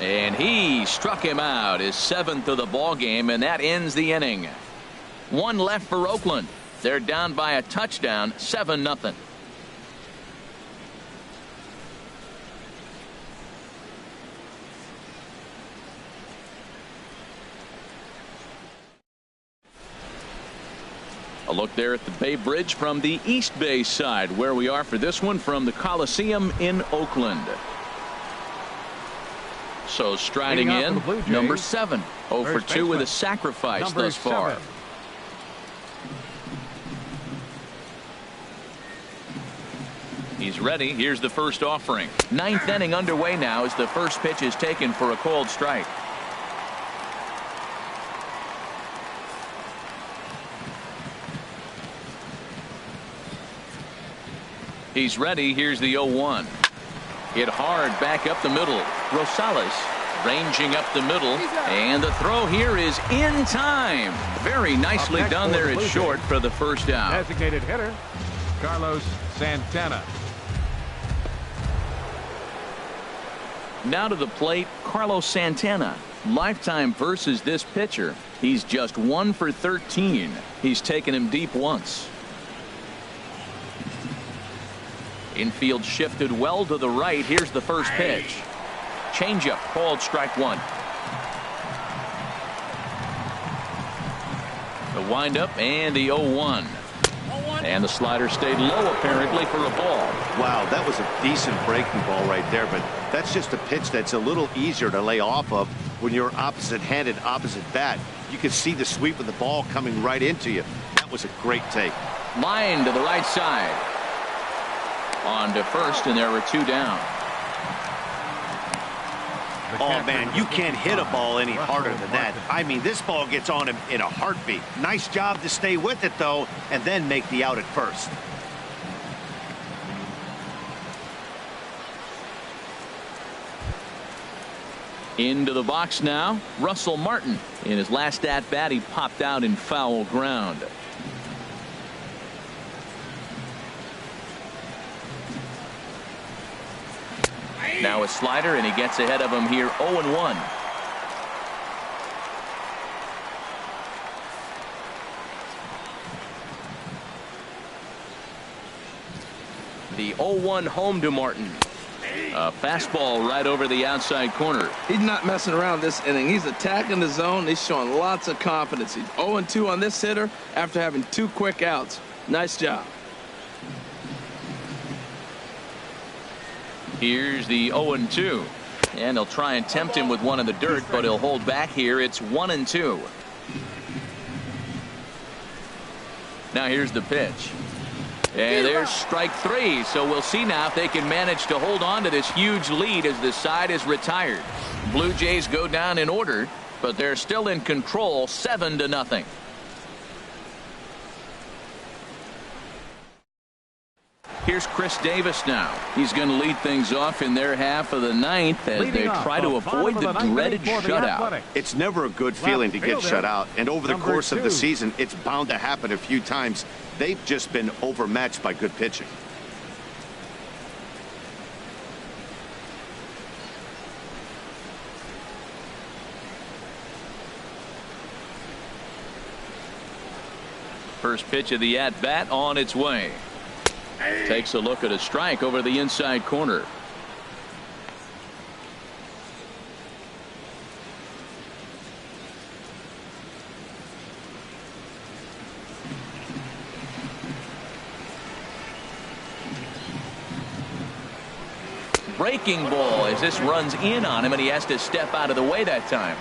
And he struck him out, his 7th of the ball game, and that ends the inning. 1 left for Oakland. They're down by a touchdown, 7-0. A look there at the Bay Bridge from the East Bay side, where we are for this one from the Coliseum in Oakland. So striding in, number 7. 0 for 2 with a sacrifice thus far. He's ready. Here's the first offering. 9th inning underway now as the first pitch is taken for a cold strike. He's ready. Here's the 0-1. Hit hard back up the middle. Rosales ranging up the middle, and the throw here is in time. Very nicely done there at short for the first out. Designated hitter, Carlos Santana. Now to the plate, Carlos Santana. Lifetime versus this pitcher. He's just 1 for 13. He's taken him deep once. Infield shifted well to the right. Here's the first pitch. Changeup called strike 1. The windup and the 0-1. And the slider stayed low apparently for a ball. Wow, that was a decent breaking ball right there, but that's just a pitch that's a little easier to lay off of when you're opposite-handed, opposite bat. You can see the sweep of the ball coming right into you. That was a great take. Line to the right side. On to first, and there were 2 down. Oh, man, you can't hit a ball any harder than that. I mean, this ball gets on him in a heartbeat. Nice job to stay with it, though, and then make the out at first. Into the box now, Russell Martin. In his last at-bat, he popped out in foul ground. Now a slider, and he gets ahead of him here, 0-1. The 0-1 home to Martin. A fastball right over the outside corner. He's not messing around this inning. He's attacking the zone. He's showing lots of confidence. He's 0-2 on this hitter after having 2 quick outs. Nice job. Here's the 0-2. And they'll try and tempt him with one in the dirt, but he'll hold back here. It's 1-2. Now here's the pitch. And there's strike 3. So we'll see now if they can manage to hold on to this huge lead as the side is retired. Blue Jays go down in order, but they're still in control, 7-0. Here's Chris Davis now. He's going to lead things off in their half of the 9th as they try to avoid the dreaded shutout. It's never a good feeling to get shut out, and over the course of the season, it's bound to happen a few times. They've just been overmatched by good pitching. First pitch of the at-bat on its way. Takes a look at a strike over the inside corner. Breaking ball as this runs in on him, and he has to step out of the way that time.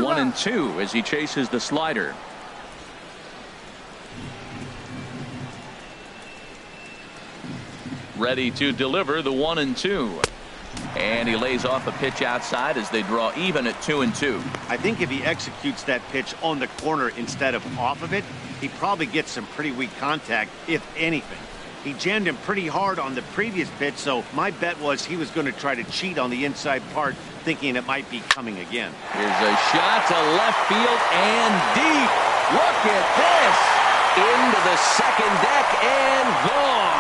One and two as he chases the slider. Ready to deliver the 1-2. And he lays off a pitch outside as they draw even at 2-2. I think if he executes that pitch on the corner instead of off of it, he probably gets some pretty weak contact, if anything. He jammed him pretty hard on the previous pitch, so my bet was he was going to try to cheat on the inside part, thinking it might be coming again. Here's a shot to left field and deep. Look at this. Into the second deck and gone.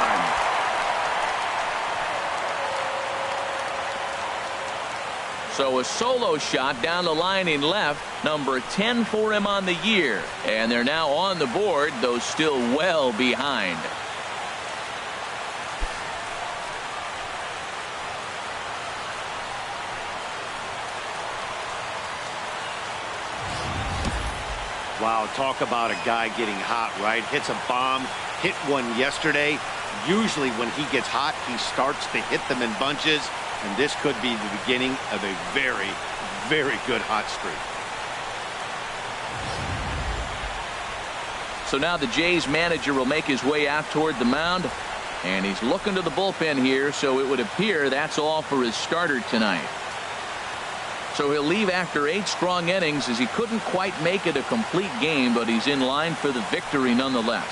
So a solo shot down the line in left, number 10 for him on the year. And they're now on the board, though still well behind. Wow, talk about a guy getting hot, right? Hits a bomb, hit one yesterday. Usually when he gets hot, he starts to hit them in bunches. And this could be the beginning of a very, very good hot streak. So now the Jays manager will make his way out toward the mound. And he's looking to the bullpen here, so it would appear that's all for his starter tonight. So he'll leave after 8 strong innings as he couldn't quite make it a complete game, but he's in line for the victory nonetheless.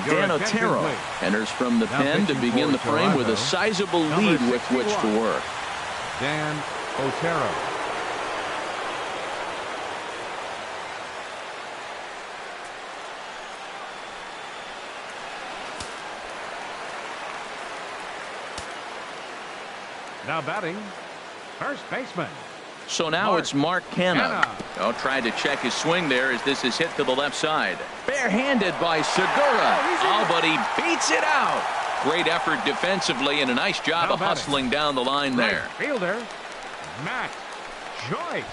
Dan Otero enters from the pen to begin the frame with a sizable lead with which to work. Dan Otero. Now batting, first baseman. So now it's Mark Canha. Oh, tried to check his swing there as this is hit to the left side. Barehanded by Segura. Oh, but he beats it out. Great effort defensively and a nice job of hustling down the line there. Right fielder, Matt Joyce.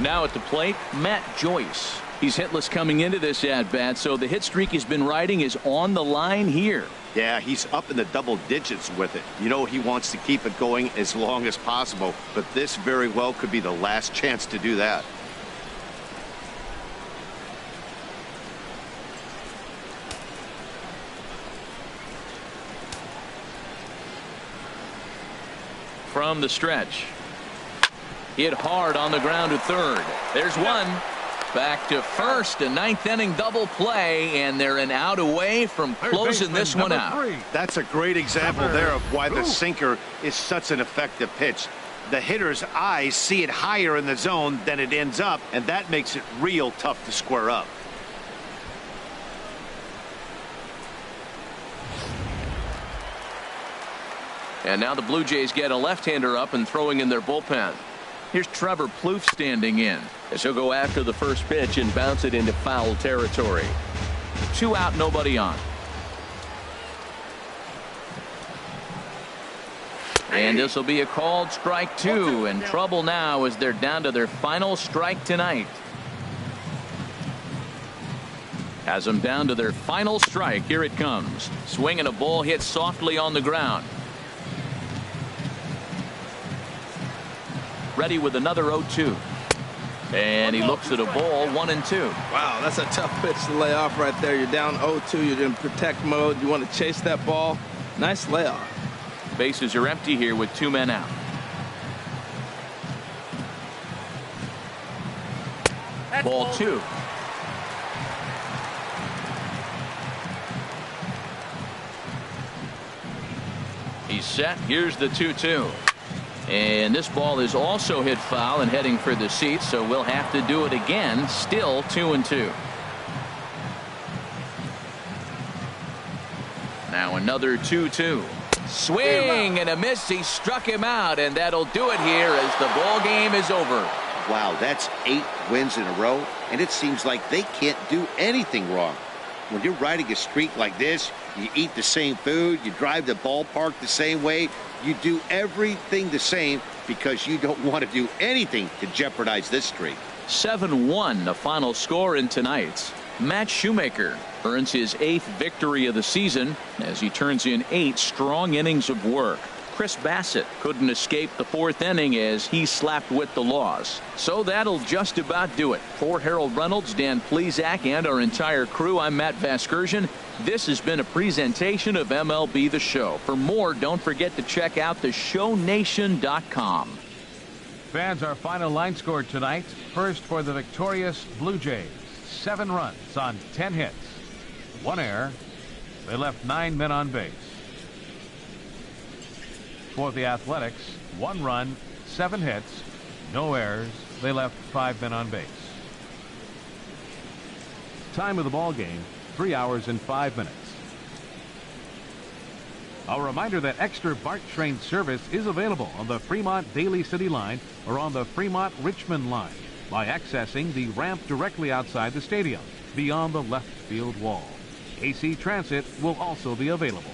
Now at the plate, Matt Joyce. He's hitless coming into this at-bat, so the hit streak he's been riding is on the line here. Yeah, he's up in the double digits with it. You know, he wants to keep it going as long as possible, but this very well could be the last chance to do that. From the stretch. Hit hard on the ground to third. There's one. Back to first, a 9th inning double play, and they're an out away from closing this one out. That's a great example there of why the sinker is such an effective pitch. The hitter's eyes see it higher in the zone than it ends up, and that makes it real tough to square up. And now the Blue Jays get a left-hander up and throwing in their bullpen. Here's Trevor Plouffe standing in as he'll go after the first pitch and bounce it into foul territory. 2 out, nobody on. And this will be a called strike 2, and trouble now as they're down to their final strike tonight. Has them down to their final strike. Here it comes. Swing and a ball hit softly on the ground. Ready with another 0-2. And he looks at a ball, 1-2. Wow, that's a tough pitch to lay off right there. You're down 0-2. You're in protect mode. You want to chase that ball. Nice layoff. Bases are empty here with 2 men out. Ball 2. He's set. Here's the 2-2. And this ball is also hit foul and heading for the seats, so we'll have to do it again. Still 2-2. Now another 2-2. Swing and a miss. He struck him out, and that'll do it here as the ball game is over. Wow, that's 8 wins in a row, and it seems like they can't do anything wrong. When you're riding a streak like this, you eat the same food, you drive the ballpark the same way, you do everything the same because you don't want to do anything to jeopardize this streak. 7-1 the final score in tonight's. Matt Shoemaker earns his 8th victory of the season as he turns in 8 strong innings of work. Chris Bassitt couldn't escape the 4th inning as he slapped with the loss. So that'll just about do it. For Harold Reynolds, Dan Plesac, and our entire crew, I'm Matt Vasgersian. This has been a presentation of MLB The Show. For more, don't forget to check out theshownation.com. Fans, our final line score tonight. First for the victorious Blue Jays. 7 runs on 10 hits. 1 error. They left 9 men on base. For the Athletics, 1 run, 7 hits, no errors. They left 5 men on base. Time of the ball game, 3 hours and 5 minutes. A reminder that extra BART train service is available on the Fremont Daly City line or on the Fremont Richmond line by accessing the ramp directly outside the stadium beyond the left field wall. AC Transit will also be available.